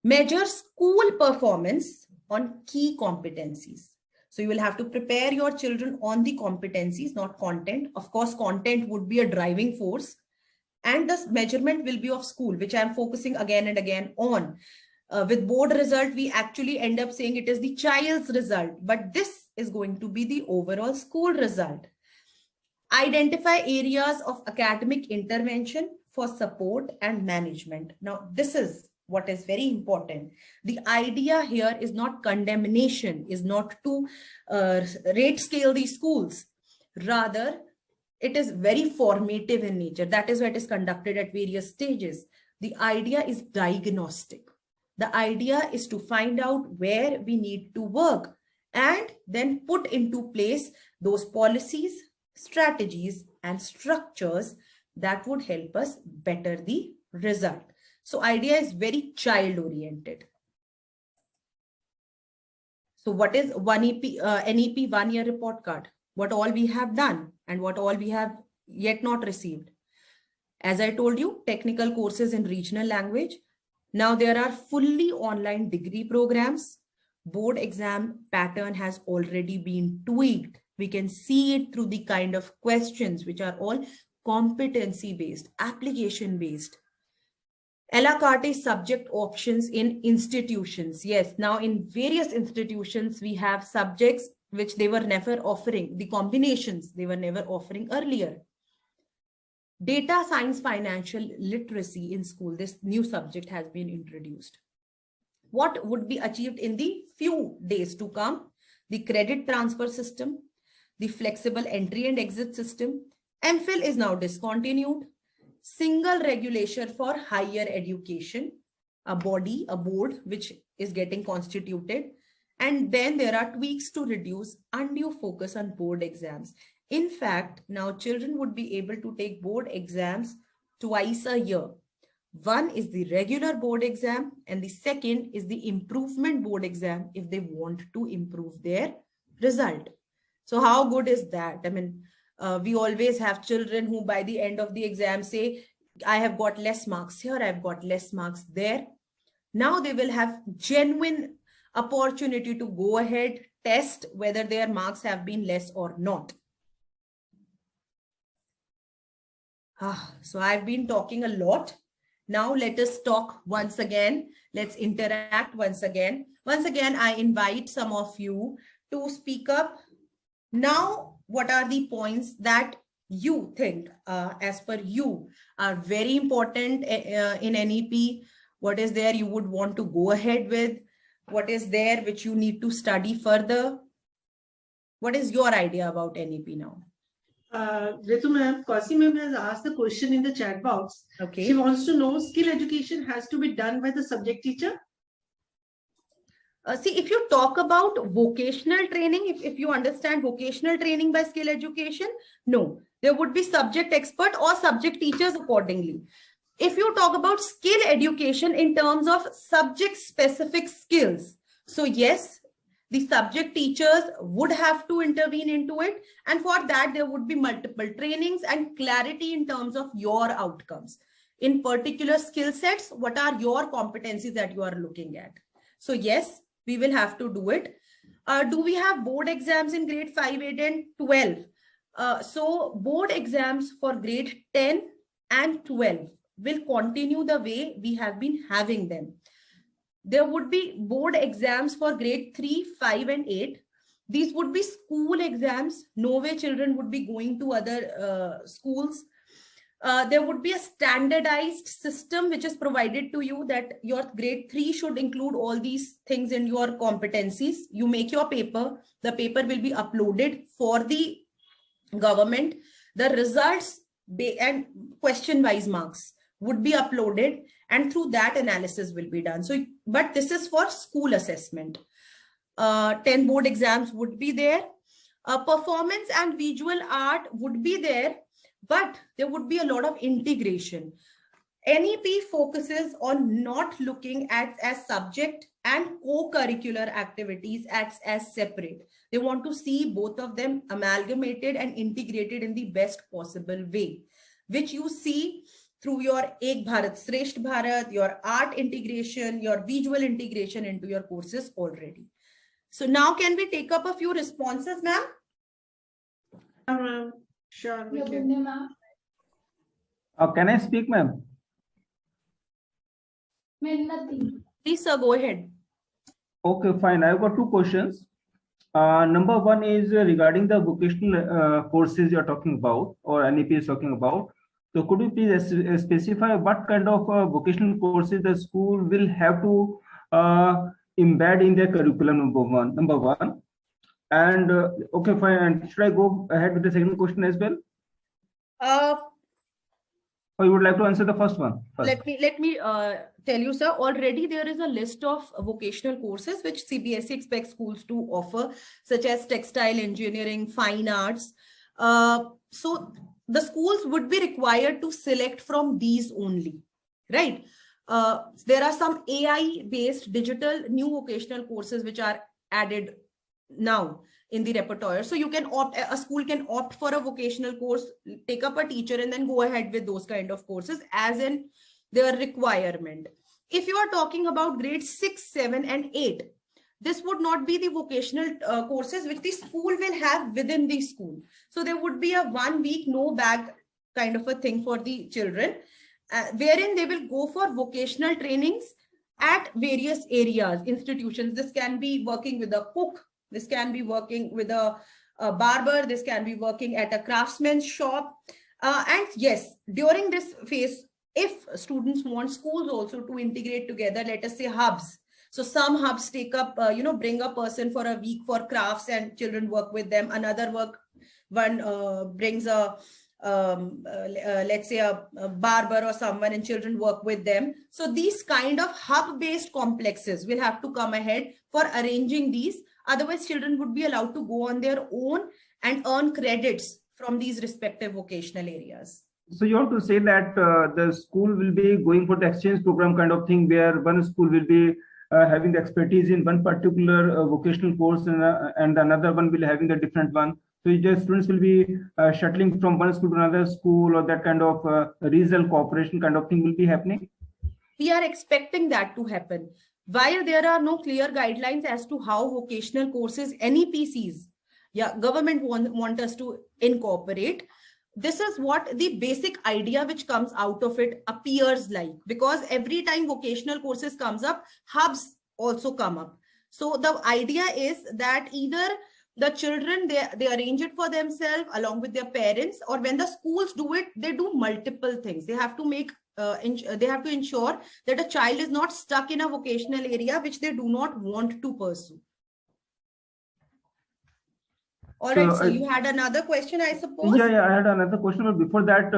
Measure school performance on key competencies. So you will have to prepare your children on the competencies, not content. Of course, content would be a driving force. And the measurement will be of school, which I'm focusing again and again on. With board result, we actually end up saying it is the child's result, but this is going to be the overall school result. Identify areas of academic intervention for support and management. Now, this is what is very important. The idea here is not condemnation, is not to rate scale these schools. Rather, it is very formative in nature. That is why it is conducted at various stages. The idea is diagnostic. The idea is to find out where we need to work and then put into place those policies, strategies, and structures that would help us better the result. So idea is very child oriented. So what is NEP 1 year report card? What all we have done and what all we have yet not received. As I told you, technical courses in regional language. Now there are fully online degree programs. Board exam pattern has already been tweaked. We can see it through the kind of questions which are all competency based, application based. A la carte subject options in institutions. Yes, now in various institutions, we have subjects which they were never offering, the combinations they were never offering earlier. Data science financial literacy in school, this new subject has been introduced. What would be achieved in the few days to come? The credit transfer system, the flexible entry and exit system. MPhil is now discontinued. Single regulation for higher education, a body, a board, which is getting constituted. And then there are tweaks to reduce undue focus on board exams. In fact, now children would be able to take board exams twice a year. One is the regular board exam and the second is the improvement board exam if they want to improve their result. So how good is that? I mean, we always have children who by the end of the exam say, I have got less marks here, I've got less marks there. Now they will have genuine opportunity to go ahead, test whether their marks have been less or not. So I've been talking a lot. Now let us talk once again. Let's interact once again. Once again, I invite some of you to speak up. Now, what are the points that you think, as per you, are very important in NEP? What is there you would want to go ahead with? What is there which you need to study further? What is your idea about NEP now? Ritu ma'am, Kausi ma'am has asked the question in the chat box. Okay. She wants to know, skill education has to be done by the subject teacher? See, if you talk about vocational training, if you understand vocational training by skill education, no, there would be subject expert or subject teachers accordingly. If you talk about skill education in terms of subject specific skills, so yes, The subject teachers would have to intervene into it. And for that, there would be multiple trainings and clarity in terms of your outcomes. In particular skill sets, what are your competencies that you are looking at? So yes, we will have to do it. Do we have board exams in grade 5, 8, and 12? So board exams for grade 10 and 12 will continue the way we have been having them. There would be board exams for grade 3, 5, and 8. These would be school exams. No way children would be going to other schools. There would be a standardized system which is provided to you that your grade 3 should include all these things in your competencies. You make your paper. The paper will be uploaded for the government. The results and question-wise marks would be uploaded, and through that analysis will be done. So, but this is for school assessment. 10 board exams would be there. Performance and visual art would be there, but there would be a lot of integration. NEP focuses on not looking at as subject and co-curricular activities as separate. They want to see both of them amalgamated and integrated in the best possible way, which you see through your Ek Bharat, Shreshth Bharat, your art integration, your visual integration into your courses already. So now can we take up a few responses, ma'am? Sure. Can I speak, ma'am? Please, sir, go ahead. Okay, fine. I've got two questions. Number one is regarding the vocational courses you're talking about, or NEP is talking about. So could you please specify what kind of vocational courses the school will have to embed in their curriculum, number one? And okay, fine. And should I go ahead with the second question as well? Or you would like to answer the first one first? Let me tell you, sir, already there is a list of vocational courses which CBSE expects schools to offer, such as textile engineering, fine arts. So the schools would be required to select from these only, right? There are some AI-based digital new vocational courses which are added now in the repertoire. So you can opt, a school can opt for a vocational course, take up a teacher, and then go ahead with those kind of courses as in their requirement. If you are talking about grades 6, 7, and 8, this would not be the vocational courses which the school will have within the school. So there would be a 1 week no bag kind of a thing for the children, wherein they will go for vocational trainings at various areas, institutions. This can be working with a cook. This can be working with a barber. This can be working at a craftsman's shop. And yes, during this phase, if students want schools also to integrate together, let us say hubs. So some hubs take up, bring a person for a week for crafts and children work with them. Another one brings a, let's say a barber or someone and children work with them. So these kind of hub-based complexes will have to come ahead for arranging these. Otherwise, children would be allowed to go on their own and earn credits from these respective vocational areas. So you want to say that the school will be going for the exchange program kind of thing, where one school will be having the expertise in one particular vocational course and another one will having a different one. So the students will be shuttling from one school to another school, or that kind of regional cooperation kind of thing will be happening? We are expecting that to happen. While there are no clear guidelines as to how vocational courses, NEPCs, government want us to incorporate, this is what the basic idea which comes out of it appears like, because every time vocational courses comes up, hubs also come up. So the idea is that either the children, they arrange it for themselves along with their parents, or when the schools do it, they do multiple things. They have to make they have to ensure that a child is not stuck in a vocational area which they do not want to pursue. All right, so you had another question, I suppose? Yeah, I had another question, but before that,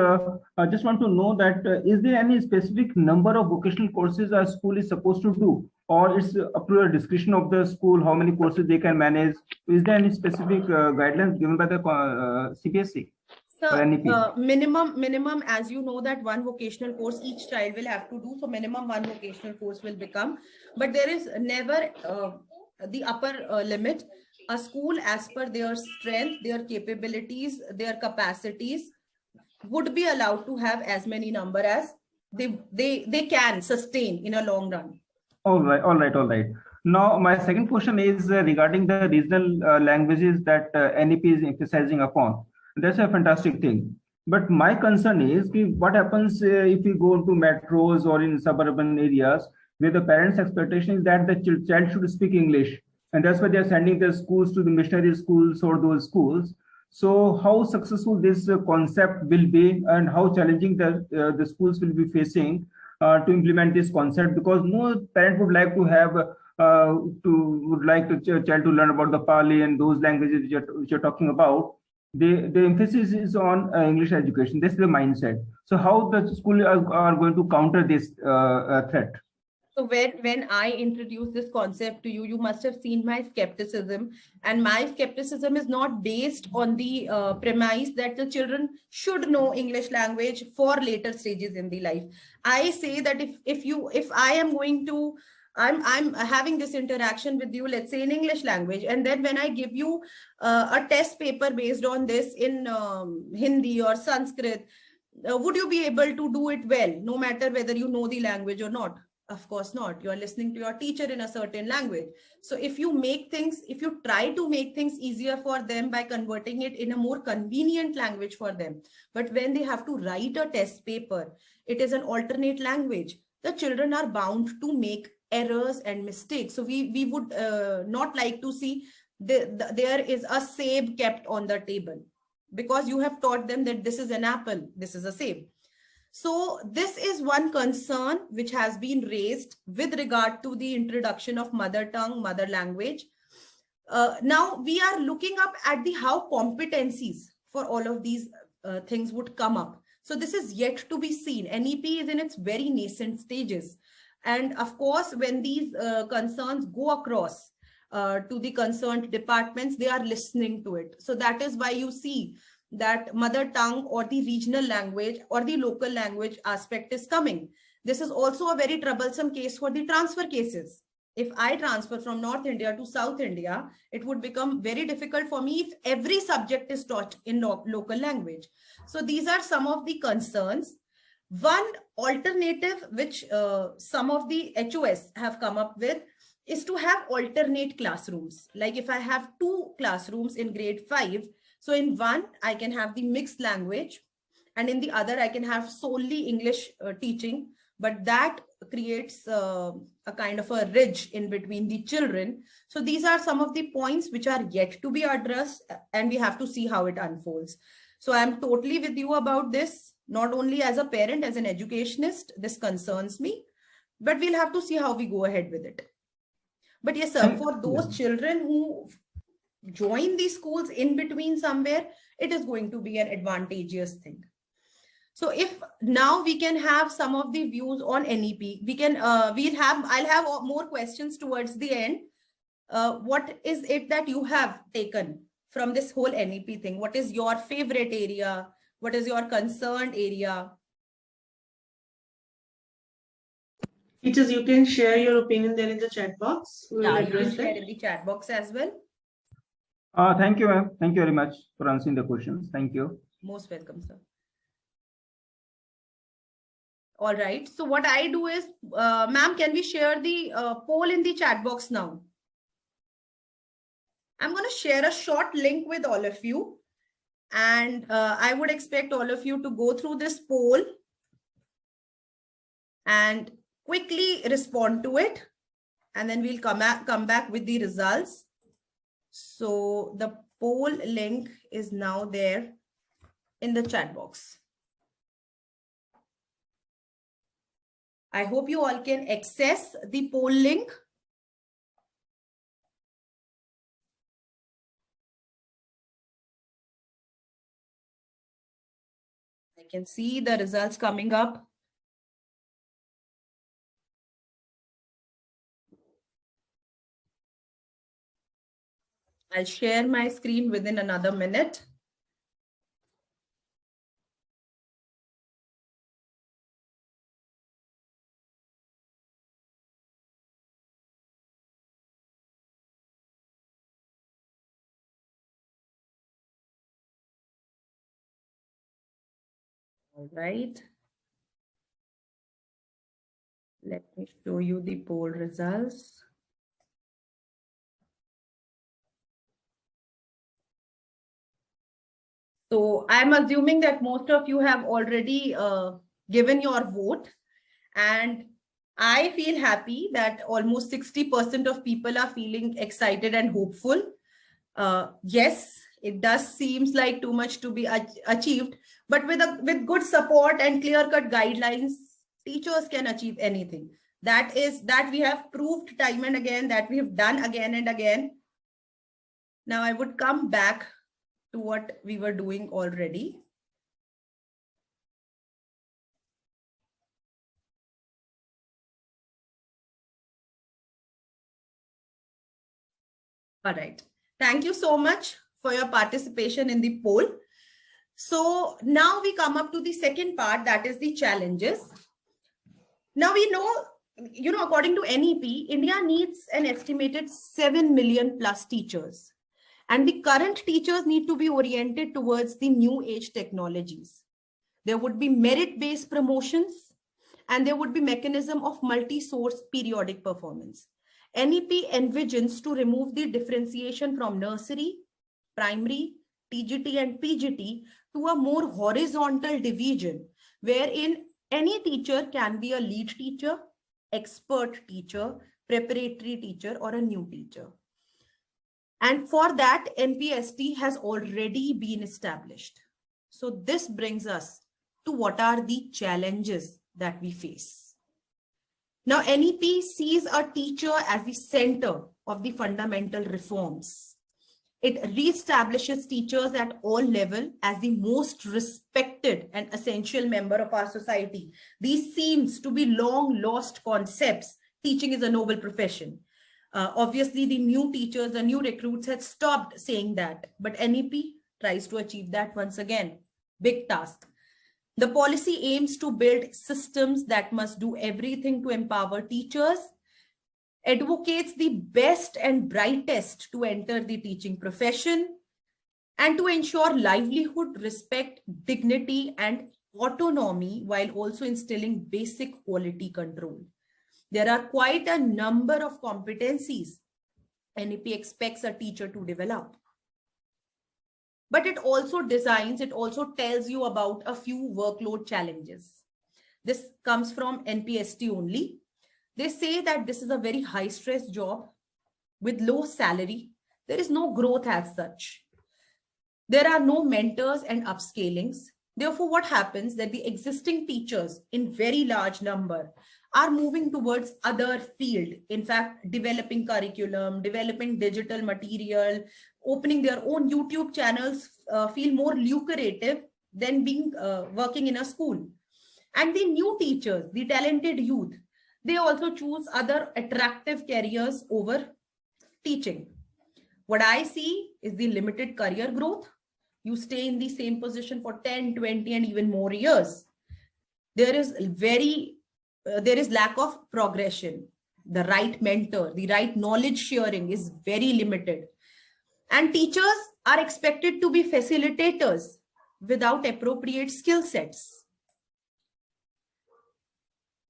I just want to know that is there any specific number of vocational courses a school is supposed to do, or it's up to the discretion of the school how many courses they can manage? Is there any specific guidelines given by the CBSE? So minimum, as you know, that one vocational course each child will have to do. So minimum one vocational course will become, but there is never the upper limit. A school, as per their strength, their capabilities, their capacities, would be allowed to have as many number as they can sustain in a long run. All right, all right, all right. Now, my second question is regarding the regional languages that NEP is emphasizing upon. That's a fantastic thing. But my concern is what happens if we go to metros or in suburban areas where the parents' expectation is that the child should speak English, and that's why they're sending their schools to the missionary schools or those schools. So, how successful this concept will be, and how challenging the schools will be facing to implement this concept, because no parent would like to have child to learn about the Pali and those languages which you're talking about. The emphasis is on English education. This is the mindset. So how the school are going to counter this threat? So when I introduced this concept to you, you must have seen my skepticism, and my skepticism is not based on the premise that the children should know English language for later stages in the life. I say that if I am going to, I'm having this interaction with you, let's say in English language, and then when I give you a test paper based on this in Hindi or Sanskrit, would you be able to do it well, no matter whether you know the language or not? Of course not. You are listening to your teacher in a certain language. So if you try to make things easier for them by converting it in a more convenient language for them, but when they have to write a test paper, it is an alternate language. The children are bound to make errors and mistakes. So we would not like to see there is a save kept on the table, because you have taught them that this is an apple, this is a save. So this is one concern which has been raised with regard to the introduction of mother tongue, mother language. Now we are looking up at the how competencies for all of these things would come up. So this is yet to be seen. NEP is in its very nascent stages. And of course, when these concerns go across to the concerned departments, they are listening to it. So that is why you see that mother tongue or the regional language or the local language aspect is coming. This is also a very troublesome case for the transfer cases. If I transfer from North India to South India, it would become very difficult for me if every subject is taught in local language. So these are some of the concerns. One alternative which some of the HOS have come up with is to have alternate classrooms. Like if I have 2 classrooms in grade 5, so in one, I can have the mixed language, and in the other, I can have solely English teaching, but that creates a kind of a ridge in between the children. So these are some of the points which are yet to be addressed, and we have to see how it unfolds. So I'm totally with you about this, not only as a parent, as an educationist, this concerns me, but we'll have to see how we go ahead with it. But yes, sir, for those children who join these schools in between somewhere, it is going to be an advantageous thing. So if now we can have some of the views on NEP, we can I'll have more questions towards the end. What is it that you have taken from this whole NEP thing? What is your favorite area? What is your concerned area? Teachers, you can share your opinion there in the chat box. We will Yeah, you address can share that in the chat box as well. Thank you, ma'am. Thank you very much for answering the questions. Thank you. Most welcome, sir. All right. So what I do is, ma'am, can we share the poll in the chat box now? I'm going to share a short link with all of you. And I would expect all of you to go through this poll and quickly respond to it. And then we'll come back with the results. So the poll link is now there in the chat box. I hope you all can access the poll link. I can see the results coming up. I'll share my screen within another minute. All right. Let me show you the poll results. So I'm assuming that most of you have already given your vote, and I feel happy that almost 60% of people are feeling excited and hopeful. Yes, it does seems like too much to be achieved, but with good support and clear-cut guidelines, teachers can achieve anything. That we have proved time and again, that we have done again and again. Now I would come back to what we were doing already. All right. Thank you so much for your participation in the poll. So now we come up to the second part, that is the challenges. Now we know, according to NEP, India needs an estimated 7 million plus teachers. And the current teachers need to be oriented towards the new age technologies. There would be merit-based promotions, and there would be mechanism of multi-source periodic performance. NEP envisions to remove the differentiation from nursery, primary, TGT and PGT to a more horizontal division, wherein any teacher can be a lead teacher, expert teacher, preparatory teacher, or a new teacher. And for that, NPST has already been established. So this brings us to what are the challenges that we face. Now, NEP sees a teacher as the center of the fundamental reforms. It reestablishes teachers at all levels as the most respected and essential member of our society. These seems to be long lost concepts. Teaching is a noble profession. Obviously, the new teachers, the new recruits had stopped saying that, but NEP tries to achieve that once again. Big task. The policy aims to build systems that must do everything to empower teachers, advocates the best and brightest to enter the teaching profession, and to ensure livelihood, respect, dignity, and autonomy, while also instilling basic quality control. There are quite a number of competencies NEP expects a teacher to develop. But it also tells you about a few workload challenges. This comes from NPST only. They say that this is a very high stress job with low salary. There is no growth as such. There are no mentors and upscalings. Therefore, what happens that the existing teachers in very large number are moving towards other field. In fact, developing curriculum, developing digital material, opening their own YouTube channels feel more lucrative than being working in a school. And the new teachers, the talented youth, they also choose other attractive careers over teaching. What I see is the limited career growth. You stay in the same position for 10, 20, and even more years. There is lack of progression. The right mentor, the right knowledge sharing is very limited. And teachers are expected to be facilitators without appropriate skill sets.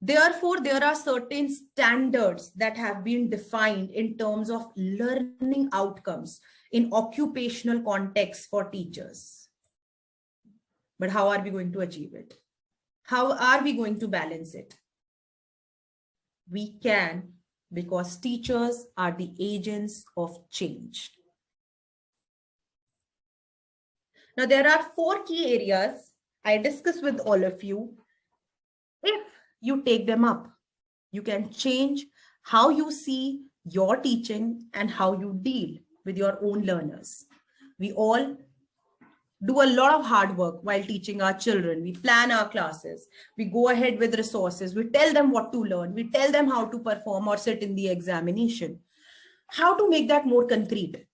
Therefore, there are certain standards that have been defined in terms of learning outcomes in occupational context for teachers. But how are we going to achieve it? How are we going to balance it? We can, because teachers are the agents of change. Now, there are 4 key areas I discussed with all of you. If you take them up, you can change how you see your teaching and how you deal with your own learners. We all do a lot of hard work while teaching our children. We plan our classes. We go ahead with resources. We tell them what to learn. We tell them how to perform or sit in the examination. How to make that more concrete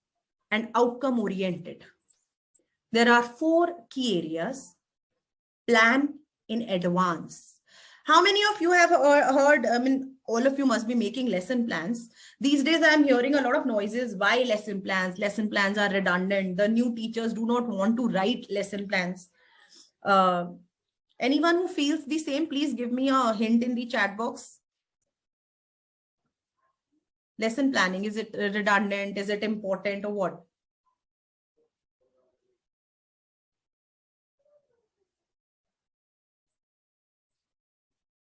and outcome oriented? There are 4 key areas. Plan in advance. How many of you have heard, all of you must be making lesson plans. These days, I'm hearing a lot of noises. Why lesson plans? Lesson plans are redundant. The new teachers do not want to write lesson plans. Anyone who feels the same, please give me a hint in the chat box. Lesson planning, is it redundant? Is it important or what?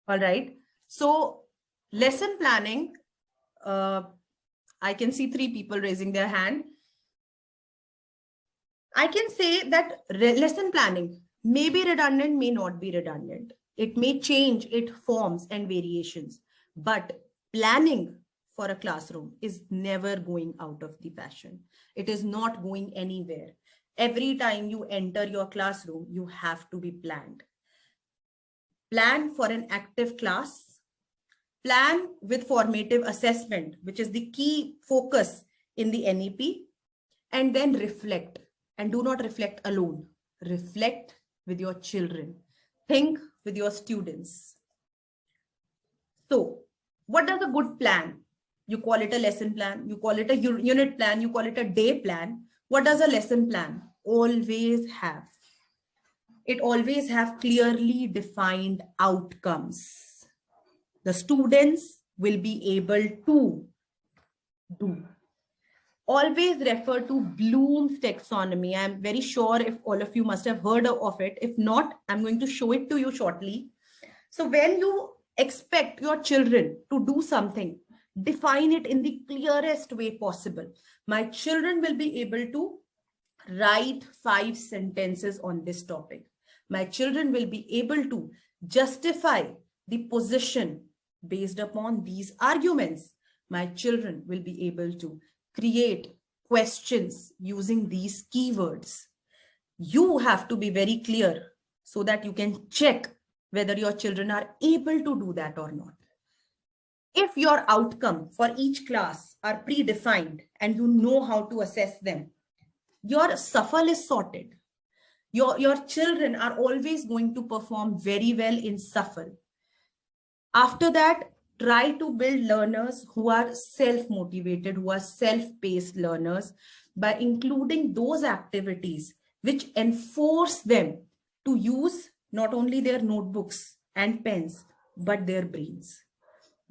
All right. So lesson planning, I can see 3 people raising their hand. I can say that lesson planning may be redundant, may not be redundant. It may change its forms and variations, but planning for a classroom is never going out of the fashion. It is not going anywhere. Every time you enter your classroom, you have to be planned. Plan for an active class. Plan with formative assessment, which is the key focus in the NEP, and then reflect. And do not reflect alone. Reflect with your children. Think with your students. So, what does a good plan? You call it a lesson plan, you call it a unit plan, you call it a day plan. What does a lesson plan always have? It always have clearly defined outcomes. The students will be able to do. Always refer to Bloom's taxonomy. I'm very sure if all of you must have heard of it. If not, I'm going to show it to you shortly. So when you expect your children to do something, define it in the clearest way possible. My children will be able to write 5 sentences on this topic. My children will be able to justify the position based upon these arguments. My children will be able to create questions using these keywords. You have to be very clear so that you can check whether your children are able to do that or not. If your outcome for each class are predefined and you know how to assess them, your shuffle is sorted. Your children are always going to perform very well in shuffle. After that, try to build learners who are self-motivated, who are self-paced learners by including those activities which enforce them to use not only their notebooks and pens, but their brains.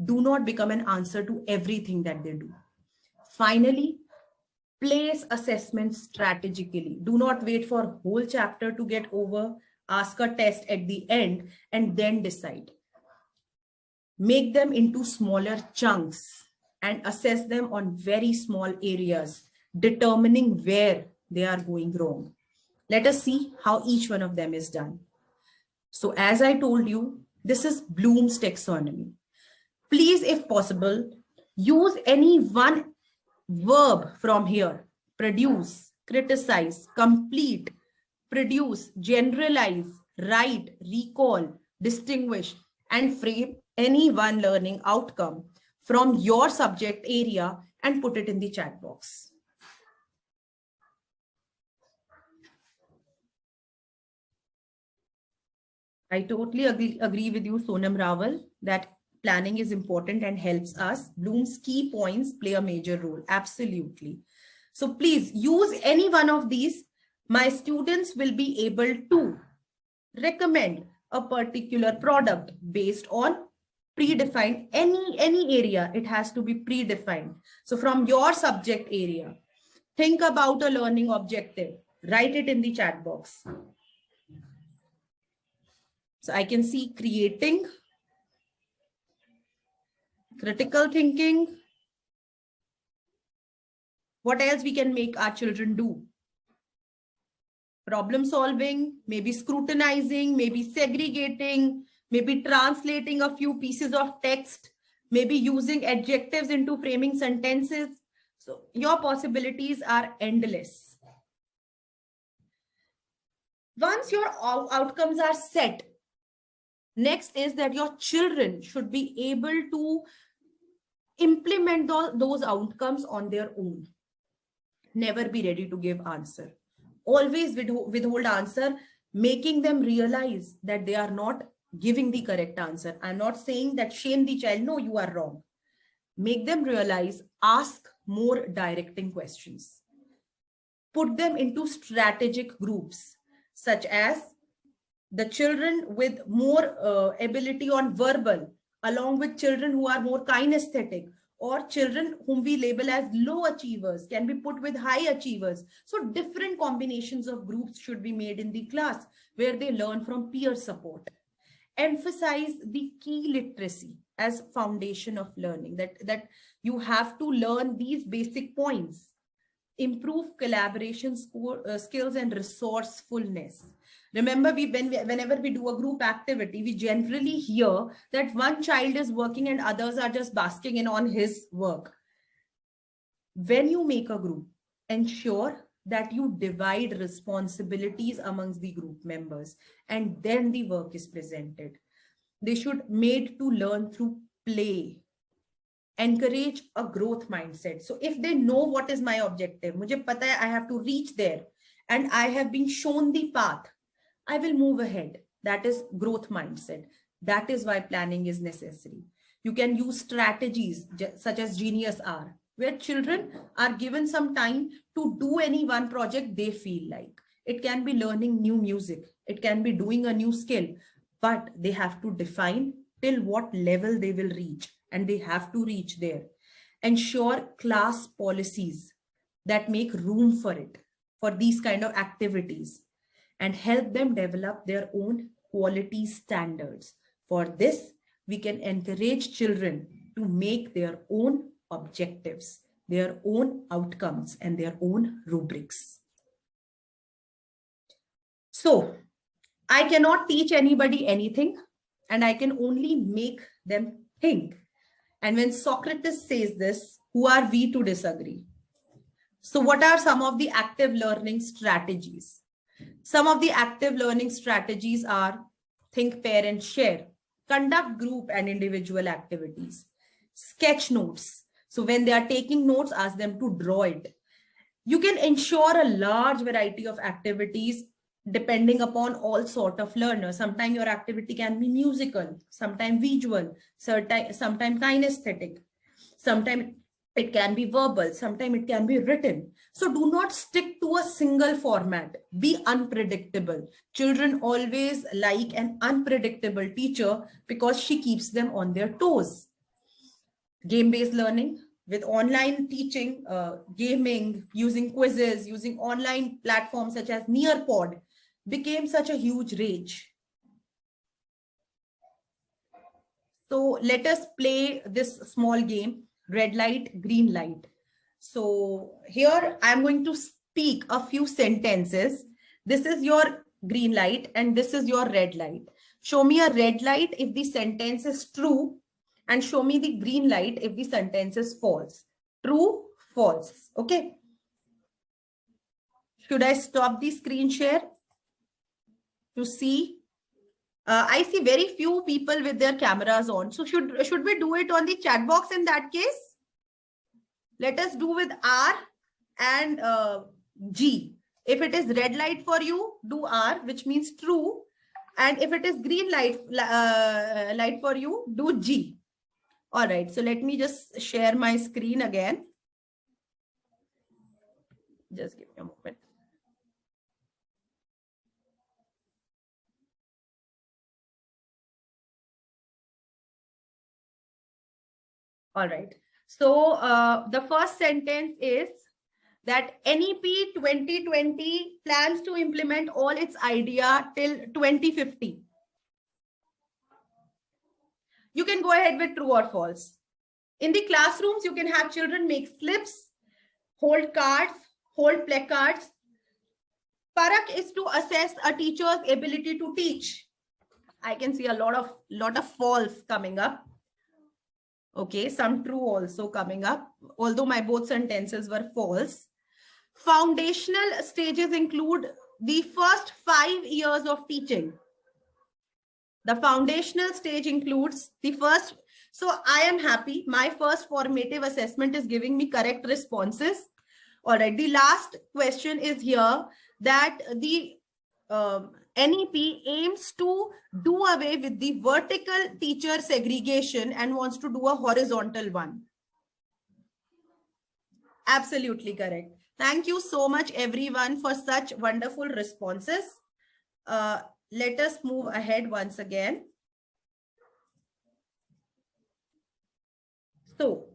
Do not become an answer to everything that they do. Finally, place assessment strategically. Do not wait for a whole chapter to get over, ask a test at the end, and then decide. Make them into smaller chunks and assess them on very small areas, determining where they are going wrong. Let us see how each one of them is done. So as I told you, this is Bloom's taxonomy. Please, if possible, use any one verb from here. Produce, criticize, complete, produce, generalize, write, recall, distinguish, and frame any one learning outcome from your subject area and put it in the chat box. I totally agree with you, Sonam Rawal, that planning is important and helps us. Bloom's key points play a major role. Absolutely. So please use any one of these. My students will be able to recommend a particular product based on predefined any area. It has to be predefined. So from your subject area, think about a learning objective. Write it in the chat box. So I can see creating, critical thinking. What else we can make our children do? Problem solving, maybe scrutinizing, maybe segregating, maybe translating a few pieces of text, maybe using adjectives into framing sentences. So your possibilities are endless. Once your outcomes are set, next is that your children should be able to implement those outcomes on their own. Never be ready to give answer. Always withhold answer, making them realize that they are not giving the correct answer. I'm not saying that shame the child. No, you are wrong. Make them realize, ask more directing questions. Put them into strategic groups, such as the children with more ability on verbal, along with children who are more kinesthetic, or children whom we label as low achievers can be put with high achievers. So different combinations of groups should be made in the class where they learn from peer support. Emphasize the key literacy as foundation of learning, that you have to learn these basic points. Improve collaboration skills and resourcefulness. Remember, whenever we do a group activity, we generally hear that one child is working and others are just basking in on his work. When you make a group, ensure that you divide responsibilities amongst the group members, and then the work is presented. They should made to learn through play. Encourage a growth mindset. So if they know what is my objective, mujhe pata hai I have to reach there, and I have been shown the path, I will move ahead. That is growth mindset. That is why planning is necessary. You can use strategies such as Genius R, where children are given some time to do any one project they feel like. It can be learning new music. It can be doing a new skill, but they have to define till what level they will reach, and they have to reach there. Ensure class policies that make room for it, for these kind of activities, and help them develop their own quality standards. For this, we can encourage children to make their own objectives, their own outcomes, and their own rubrics. So, I cannot teach anybody anything, and I can only make them think. And when Socrates says this, who are we to disagree? So what are some of the active learning strategies? Some of the active learning strategies are think, pair, and share. Conduct group and individual activities. Sketch notes. So when they are taking notes, ask them to draw it. You can ensure a large variety of activities depending upon all sort of learners. Sometimes your activity can be musical, sometimes visual, sometimes kinesthetic, sometimes it can be verbal, sometimes it can be written. So do not stick to a single format. Be unpredictable. Children always like an unpredictable teacher because she keeps them on their toes. Game-based learning with online teaching, gaming, using quizzes, using online platforms such as Nearpod became such a huge rage. So let us play this small game, red light, green light. So here I'm going to speak a few sentences. This is your green light and this is your red light. Show me a red light if the sentence is true, and show me the green light if the sentence is false. True, false. Okay. Should I stop the screen share to see? I see very few people with their cameras on. So should we do it on the chat box in that case? Let us do with R and G. If it is red light for you, do R, which means true. And if it is green light, light for you, do G. All right. So let me just share my screen again. Just give me a moment. All right. So the first sentence is that NEP 2020 plans to implement all its idea till 2050. You can go ahead with true or false. In the classrooms, you can have children make slips, hold cards, hold placards. Parak is to assess a teacher's ability to teach. I can see a lot of false coming up. Okay, some true also coming up, although my both sentences were false. Foundational stages include the first 5 years of teaching. The foundational stage includes the first. So I am happy. My first formative assessment is giving me correct responses. All right. The last question is here that the NEP aims to do away with the vertical teacher segregation and wants to do a horizontal one. Absolutely correct. Thank you so much, everyone, for such wonderful responses. let us move ahead once again. So,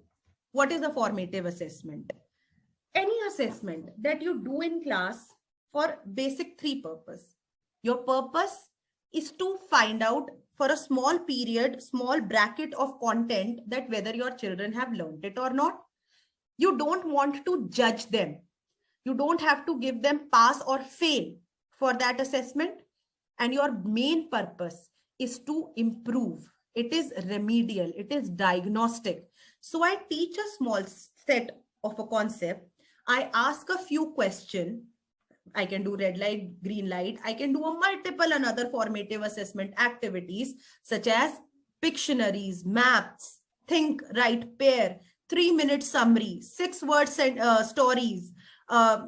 what is a formative assessment? Any assessment that you do in class for basic three purposes. Your purpose is to find out for a small period, small bracket of content that whether your children have learned it or not. You don't want to judge them. You don't have to give them pass or fail for that assessment. And your main purpose is to improve. It is remedial. It is diagnostic. So I teach a small set of a concept. I ask a few questions. I can do red light, green light. I can do a multiple another formative assessment activities such as Pictionaries, maps, think, write, pair, 3-minute summary, 6-word stories,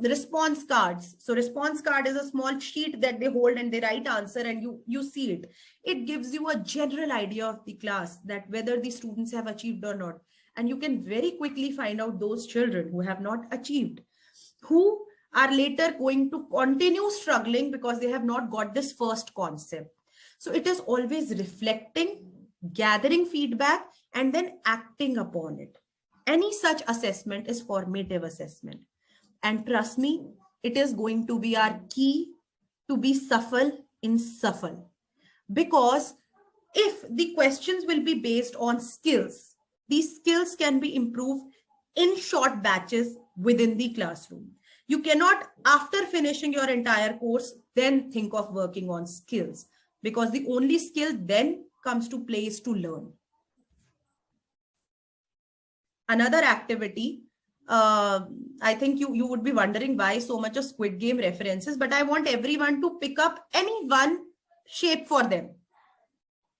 response cards. So response card is a small sheet that they hold and they write answer and you see it. It gives you a general idea of the class that whether the students have achieved or not. And you can very quickly find out those children who have not achieved, who are later going to continue struggling because they have not got this first concept. So it is always reflecting, gathering feedback, and then acting upon it. Any such assessment is formative assessment. And trust me, it is going to be our key to be shuffle in shuffle. Because if the questions will be based on skills, these skills can be improved in short batches within the classroom. You cannot, after finishing your entire course, then think of working on skills, because the only skill then comes to play is to learn. Another activity, I think you would be wondering why so much of Squid Game references, but I want everyone to pick up any one shape for them.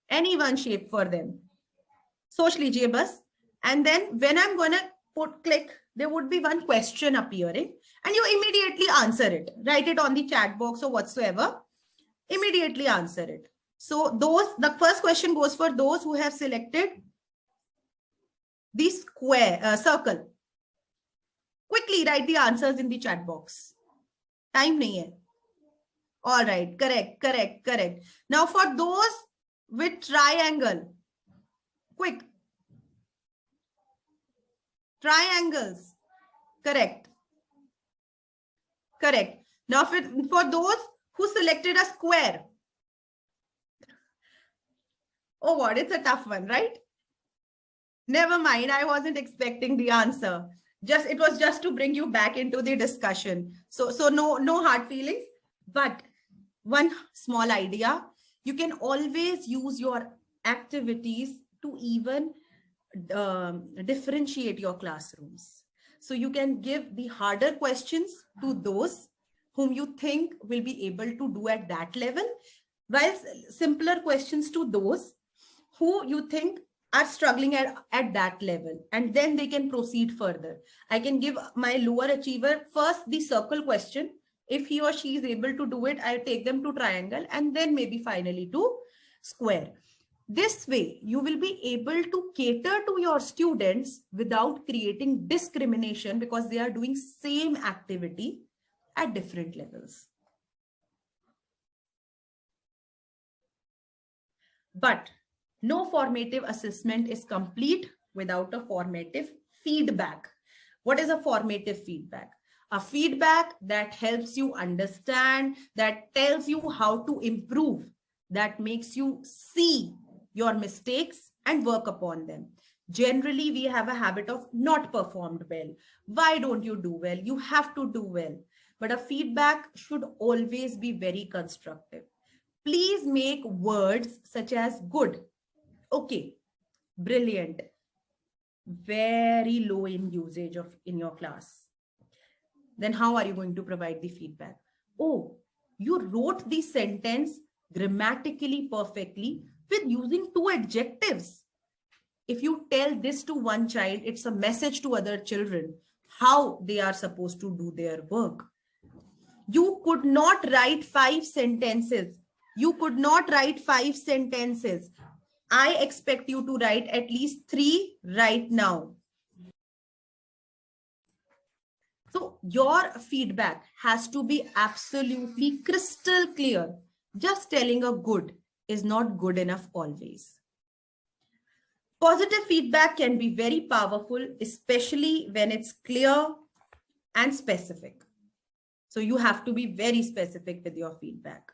Any one shape for them. Soch lijiye bas. And then when I'm going to click, there would be one question appearing and you immediately answer it. Write it on the chat box or whatsoever. Immediately answer it. So the first question goes for those who have selected the circle. Quickly write the answers in the chat box. Time nahi hai. All right, correct. Now for those with triangle, quick. Triangles, correct. Now for those who selected a square. Oh God, it's a tough one, right? Never mind, I wasn't expecting the answer. It was just to bring you back into the discussion. So no hard feelings, but one small idea. You can always use your activities to even differentiate your classrooms. So you can give the harder questions to those whom you think will be able to do at that level, while simpler questions to those who you think are struggling at that level, and then they can proceed further. I can give my lower achiever first the circle question. If he or she is able to do it, I take them to triangle and then maybe finally to square. This way, you will be able to cater to your students without creating discrimination because they are doing same activity at different levels. But no formative assessment is complete without a formative feedback. What is a formative feedback? A feedback that helps you understand, that tells you how to improve, that makes you see your mistakes and work upon them. Generally, we have a habit of not performed well. Why don't you do well? You have to do well. But a feedback should always be very constructive. Please make words such as good, okay, brilliant, very low in usage in your class. Then how are you going to provide the feedback? Oh, you wrote the sentence grammatically perfectly with using 2 adjectives. If you tell this to one child, it's a message to other children how they are supposed to do their work. You could not write 5 sentences. I expect you to write at least 3 right now. So your feedback has to be absolutely crystal clear. Just telling a good is not good enough always. Positive feedback can be very powerful, especially when it's clear and specific. So you have to be very specific with your feedback.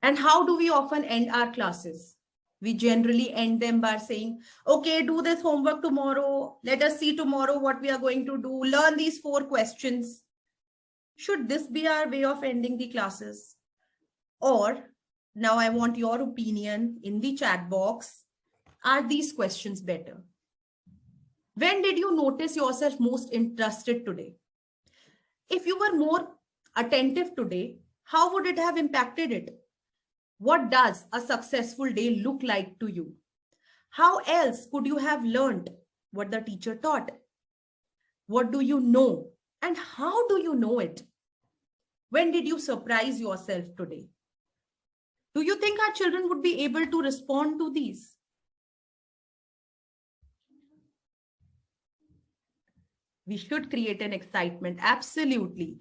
And how do we often end our classes? We generally end them by saying, okay, do this homework tomorrow. Let us see tomorrow what we are going to do. Learn these 4 questions. Should this be our way of ending the classes? Or, now I want your opinion in the chat box. Are these questions better? When did you notice yourself most interested today? If you were more attentive today, how would it have impacted it? What does a successful day look like to you? How else could you have learned what the teacher taught? What do you know? And how do you know it? When did you surprise yourself today? Do you think our children would be able to respond to these? We should create an excitement. Absolutely.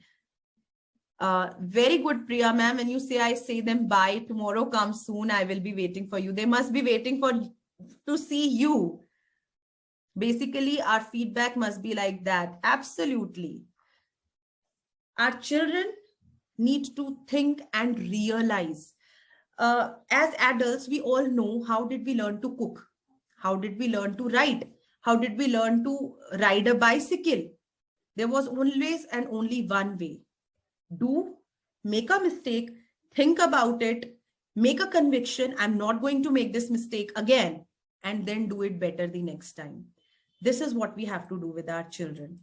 Very good, Priya ma'am. When you say, I say them bye, tomorrow comes soon, I will be waiting for you. They must be waiting to see you. Basically, our feedback must be like that. Absolutely. Our children need to think and realize. As adults, we all know, how did we learn to cook? How did we learn to write? How did we learn to ride a bicycle? There was always and only one way. Do, make a mistake, think about it, make a conviction, I'm not going to make this mistake again, and then do it better the next time. This is what we have to do with our children.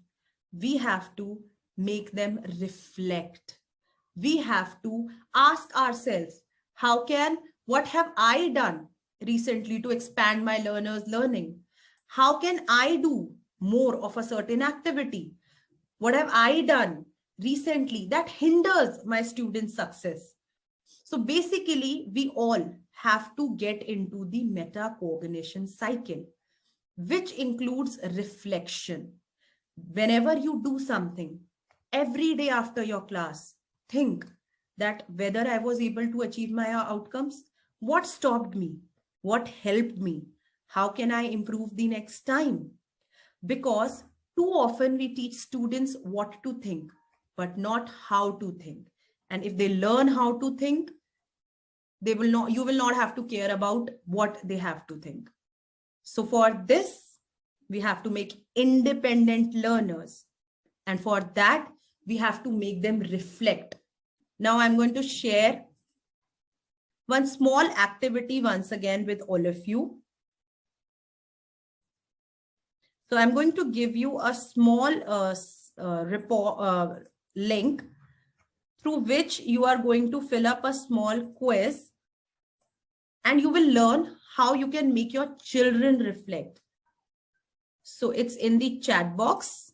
We have to make them reflect. We have to ask ourselves, what have I done recently to expand my learners' learning? How can I do more of a certain activity? What have I done recently that hinders my students' success? So basically, we all have to get into the metacognition cycle, which includes reflection. Whenever you do something, every day after your class, think that whether I was able to achieve my outcomes, what stopped me, what helped me, how can I improve the next time? Because too often we teach students what to think, but not how to think. And if they learn how to think, you will not have to care about what they have to think. So for this, we have to make independent learners. And for that, we have to make them reflect. Now I'm going to share one small activity once again with all of you. So I'm going to give you a small link through which you are going to fill up a small quiz, and you will learn how you can make your children reflect. So it's in the chat box.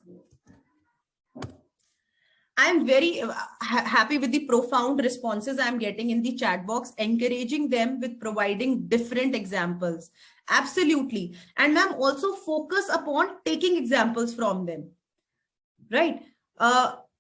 I'm very happy with the profound responses I'm getting in the chat box, encouraging them with providing different examples. Absolutely. And ma'am, also focus upon taking examples from them, right?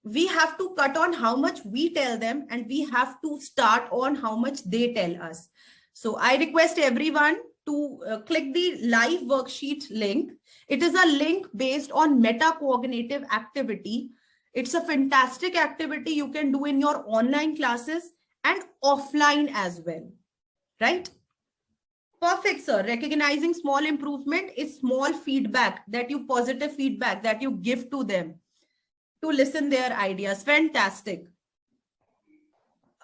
We have to cut on how much we tell them, and we have to start on how much they tell us. So I request everyone to click the live worksheet link. It is a link based on metacognitive activity. It's a fantastic activity you can do in your online classes and offline as well, right? Perfect, sir. Recognizing small improvement is small feedback positive feedback that you give to them to listen their ideas. Fantastic.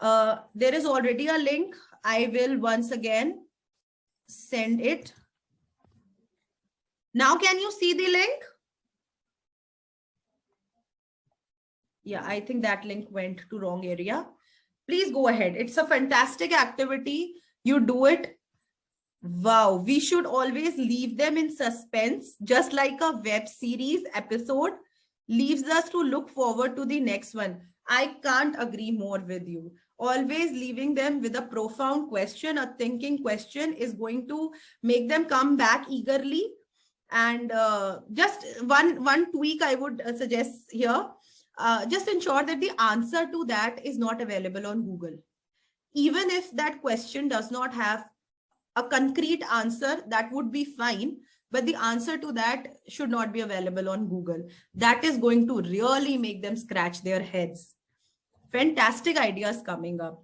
There is already a link. I will once again send it. Now, can you see the link? Yeah, I think that link went to wrong area. Please go ahead. It's a fantastic activity. You do it. Wow, we should always leave them in suspense, just like a web series episode leaves us to look forward to the next one. I can't agree more with you. Always leaving them with a profound question, a thinking question is going to make them come back eagerly. And just one tweak I would suggest here. Just ensure that the answer to that is not available on Google. even if that question does not have a concrete answer, that would be fine. But the answer to that should not be available on Google. That is going to really make them scratch their heads. Fantastic ideas coming up.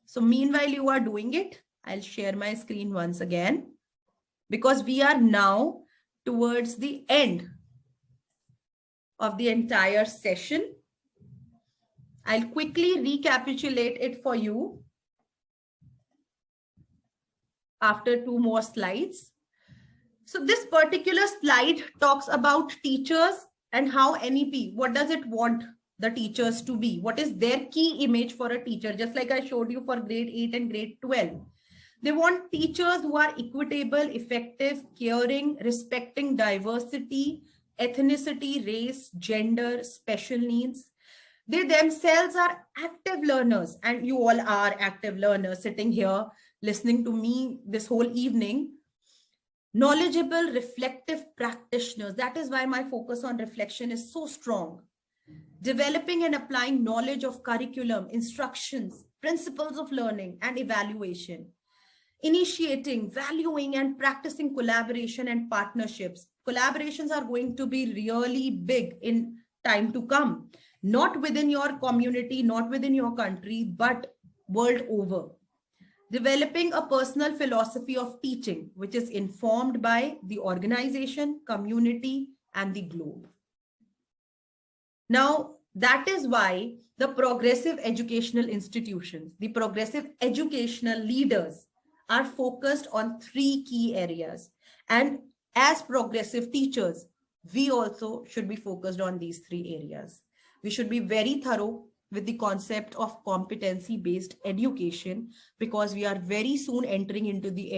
So meanwhile you are doing it, I'll share my screen once again, because we are now towards the end of the entire session. I'll quickly recapitulate it for you after 2 more slides. So this particular slide talks about teachers and how NEP, what does it want the teachers to be? What is their key image for a teacher? Just like I showed you for grade 8 and grade 12. They want teachers who are equitable, effective, caring, respecting diversity, ethnicity, race, gender, special needs. They themselves are active learners, and you all are active learners sitting here listening to me this whole evening. Knowledgeable, reflective practitioners. That is why my focus on reflection is so strong. Developing and applying knowledge of curriculum, instructions, principles of learning, and evaluation. Initiating, valuing, and practicing collaboration and partnerships. Collaborations are going to be really big in time to come. Not within your community, not within your country, but world over. Developing a personal philosophy of teaching, which is informed by the organization, community, and the globe. Now, that is why the progressive educational institutions, the progressive educational leaders are focused on 3 key areas. And as progressive teachers, we also should be focused on these 3 areas. We should be very thorough with the concept of competency-based education, because we are very soon entering into the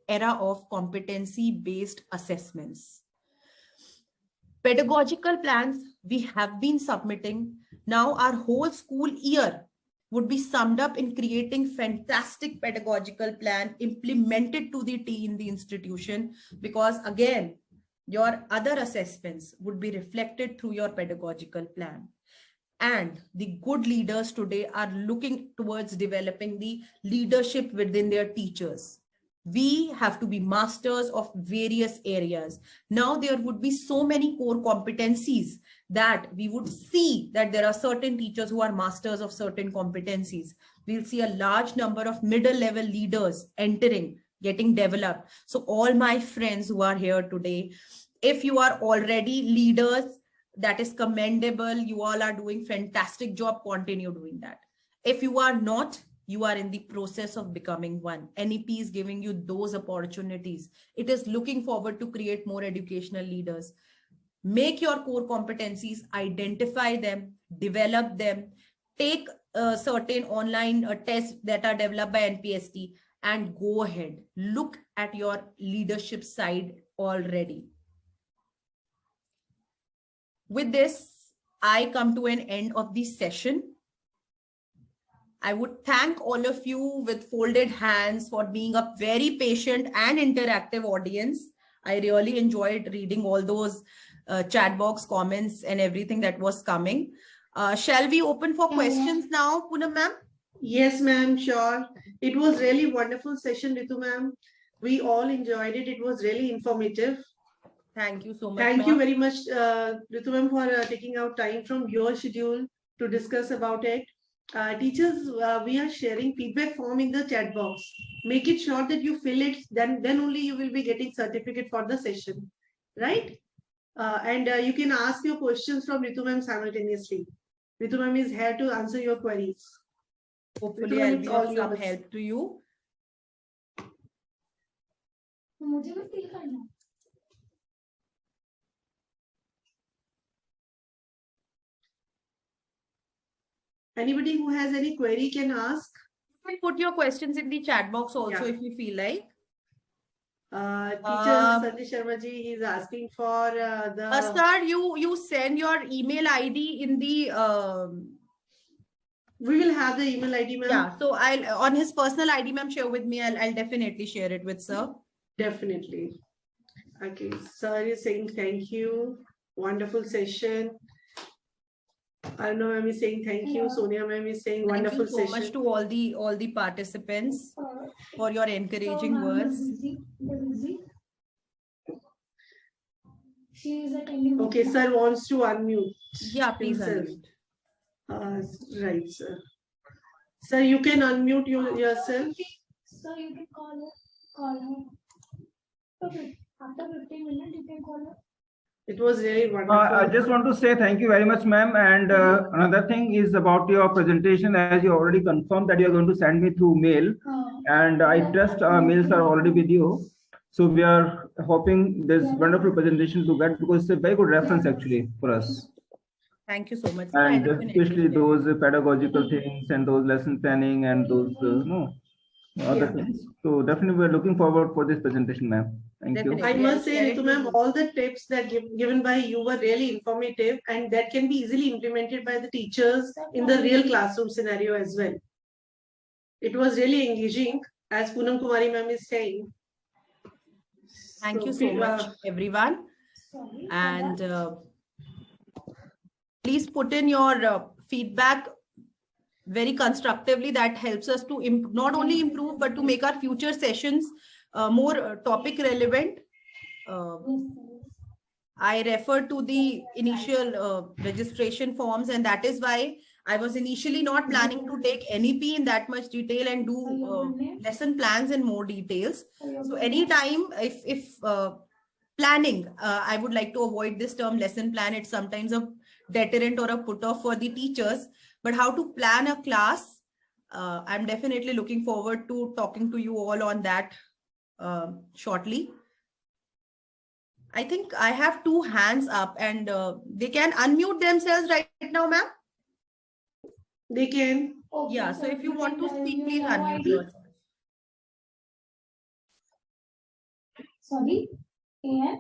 era of competency-based assessments. Pedagogical plans we have been submitting. Now our whole school year would be summed up in creating fantastic pedagogical plan implemented to the T in the institution, because again, your other assessments would be reflected through your pedagogical plan. And the good leaders today are looking towards developing the leadership within their teachers. We have to be masters of various areas. Now there would be so many core competencies that we would see that there are certain teachers who are masters of certain competencies. We'll see a large number of middle level leaders entering, getting developed. So all my friends who are here today, if you are already leaders, that is commendable. You all are doing fantastic job. Continue doing that. If you are not, you are in the process of becoming one. NEP is giving you those opportunities. It is looking forward to create more educational leaders. Make your core competencies, identify them, develop them, take certain online tests that are developed by NPST, and go ahead. Look at your leadership side already. With this, I come to an end of the session. I would thank all of you with folded hands for being a very patient and interactive audience. I really enjoyed reading all those chat box comments and everything that was coming. Shall we open for questions now, Poonam ma'am? Yes, ma'am, sure. It was really wonderful session, Ritu ma'am. We all enjoyed it. It was really informative. Thank you so much. Thank you very much, Ritu ma'am, for taking out time from your schedule to discuss about it. Teachers, we are sharing feedback form in the chat box. Make it sure that you fill it, then only you will be getting certificate for the session, right? And you can ask your questions from Ritu ma'am simultaneously. Ritu ma'am is here to answer your queries. Hopefully I'll be of some help to you. Anybody who has any query can ask. You can put your questions in the chat box also if you feel like. Teacher Sanjay Sharma ji, he is asking for the. Sir, you send your email ID in the. We will have the email ID, ma'am. Yeah, so I'll on his personal ID, ma'am, share with me. I'll definitely share it with sir. Definitely. Okay, sir is saying thank you. Wonderful session. Arno ma'am is saying thank you. Sonia ma'am is saying Thank wonderful you so session. much to all the participants for your encouraging words. Okay, sir wants to unmute. Yeah, please himself. unmute. Right, sir. Sir, you can unmute yourself. So you can call her. Okay, after 15 minutes, you can call her. It was really wonderful. I just want to say thank you very much, ma'am. And another thing is about your presentation, as you already confirmed that you are going to send me through mail. And I trust our mails are already with you. So we are hoping this wonderful presentation to get, because it's a very good reference actually for us. Thank you so much. And especially those pedagogical things and those lesson planning and those other things. So definitely we're looking forward for this presentation, ma'am. Thank you. I must say, Ritu ma'am, all the tips that given by you were really informative, and that can be easily implemented by the teachers in the real classroom scenario as well. It was really engaging, as Poonam Kumari ma'am is saying. Thank you so much, everyone. And please put in your feedback very constructively. That helps us to not only improve, but to make our future sessions more topic relevant. I refer to the initial registration forms, and that is why I was initially not planning to take NEP in that much detail and do lesson plans in more details. So anytime if planning, I would like to avoid this term lesson plan. It's sometimes a deterrent or a put off for the teachers, but how to plan a class, I'm definitely looking forward to talking to you all on that shortly. I think I have 2 hands up, and they can unmute themselves right now, ma'am. They can. Okay, Yeah, so if you want to speak, please unmute yourself. Sorry? Yeah.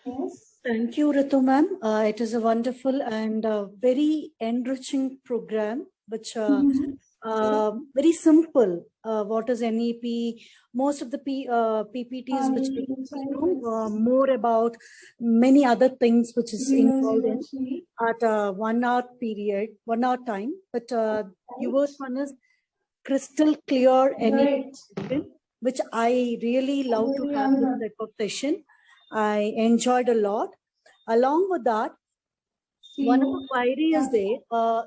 Yes. Thank you, Ritu ma'am. It is a wonderful and very enriching program, which very simple. What is NEP? Most of the PPTs which we know more about many other things which is involved in at a 1 hour period, 1 hour time. But yours one is crystal clear NEP, which I really love to have this type of session. I enjoyed a lot. Along with that, one of the query is there,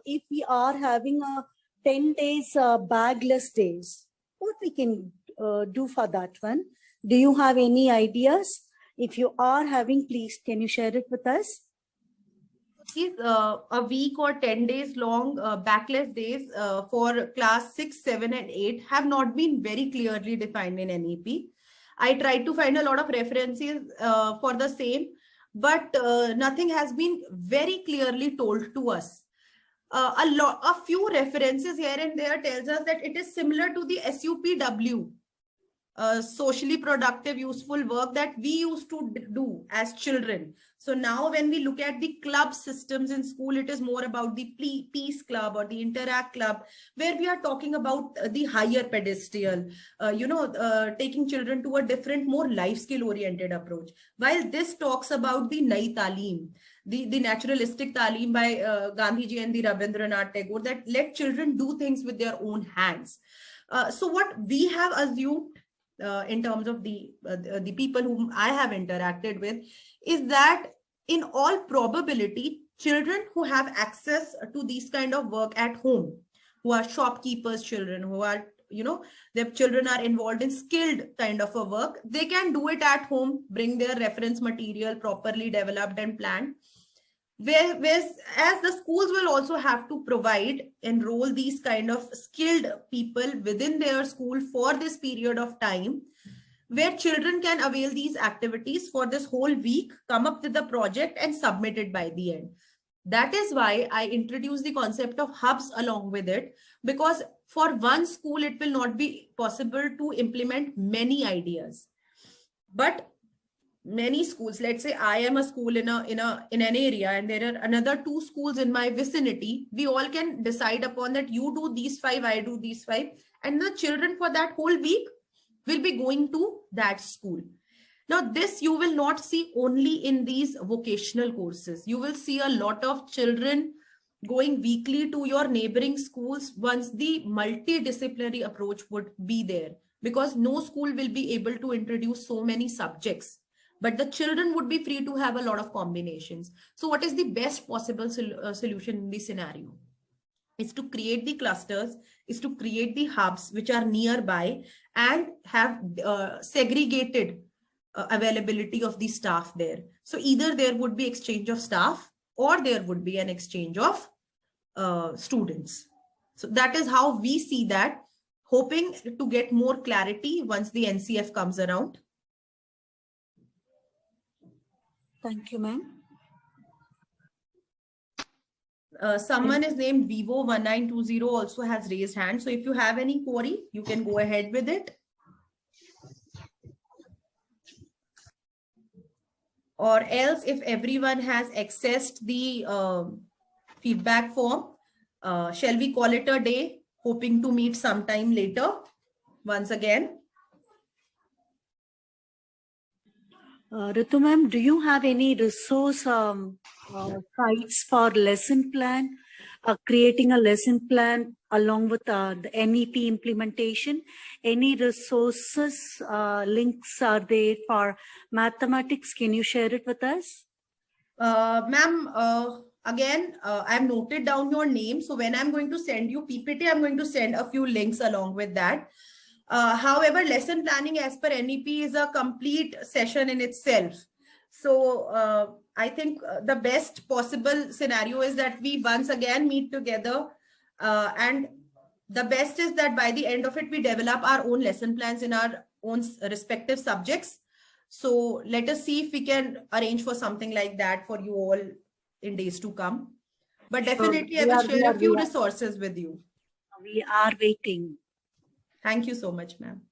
if we are having a 10 days bagless days, what we can do for that one? Do you have any ideas? If you are having, please, can you share it with us? A week or 10 days long backless days for class 6, 7 and 8 have not been very clearly defined in NEP. I tried to find a lot of references for the same, but nothing has been very clearly told to us. A few references here and there tells us that it is similar to the SUPW, socially productive, useful work that we used to do as children. So now when we look at the club systems in school, it is more about the peace club or the interact club, where we are talking about the higher pedestal, taking children to a different, more life skill oriented approach. While this talks about the Nai Talim, the naturalistic Talim by Gandhiji and the Rabindranath Tagore, that let children do things with their own hands. So what we have assumed in terms of the people whom I have interacted with is that in all probability, children who have access to these kind of work at home, who are shopkeepers' children, who are, their children are involved in skilled kind of a work, they can do it at home, bring their reference material properly developed and planned. Whereas the schools will also have to enroll these kind of skilled people within their school for this period of time, where children can avail these activities for this whole week, come up with the project and submit it by the end. That is why I introduced the concept of hubs along with it, because for one school, it will not be possible to implement many ideas. But many schools, let's say I am a school in an area and there are another 2 schools in my vicinity, we all can decide upon that you do these 5, I do these 5, and the children for that whole week will be going to that school. Now, this you will not see only in these vocational courses. You will see a lot of children going weekly to your neighboring schools once the multidisciplinary approach would be there, because no school will be able to introduce so many subjects, but the children would be free to have a lot of combinations. So what is the best possible solution in this scenario? Is to create the clusters, is to create the hubs which are nearby and have segregated availability of the staff there. So either there would be exchange of staff or there would be an exchange of students. So that is how we see that, hoping to get more clarity once the NCF comes around. Thank you, ma'am. Someone is named Vivo1920 also has raised hand. So if you have any query, you can go ahead with it. Or else, if everyone has accessed the feedback form, shall we call it a day, hoping to meet sometime later once again? Ritu ma'am, do you have any resource sites for lesson plan, creating a lesson plan along with the NEP implementation? Any resources, links are there for mathematics? Can you share it with us? Ma'am, again, I've noted down your name. So when I'm going to send you PPT, I'm going to send a few links along with that. However, lesson planning as per NEP is a complete session in itself. So I think the best possible scenario is that we once again meet together, and the best is that by the end of it, we develop our own lesson plans in our own respective subjects. So let us see if we can arrange for something like that for you all in days to come. But definitely I will share a few resources with you. We are waiting. Thank you so much, ma'am.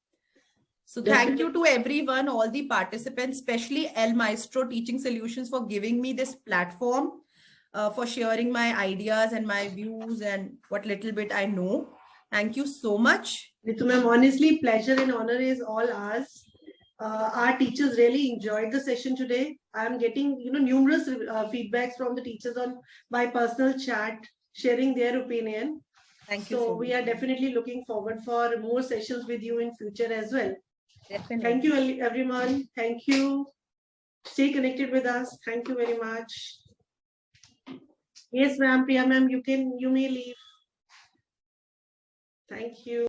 So thank you to everyone, all the participants, especially Maestro Teaching Solutions for giving me this platform, for sharing my ideas and my views and what little bit I know. Thank you so much. Ritu ma'am, honestly, pleasure and honor is all ours. Our teachers really enjoyed the session today. I'm getting, numerous feedbacks from the teachers on my personal chat, sharing their opinion. Thank you. So we are definitely looking forward for more sessions with you in future as well. Definitely. Thank you, everyone. Thank you. Stay connected with us. Thank you very much. Yes, ma'am, Priya ma'am, you may leave. Thank you.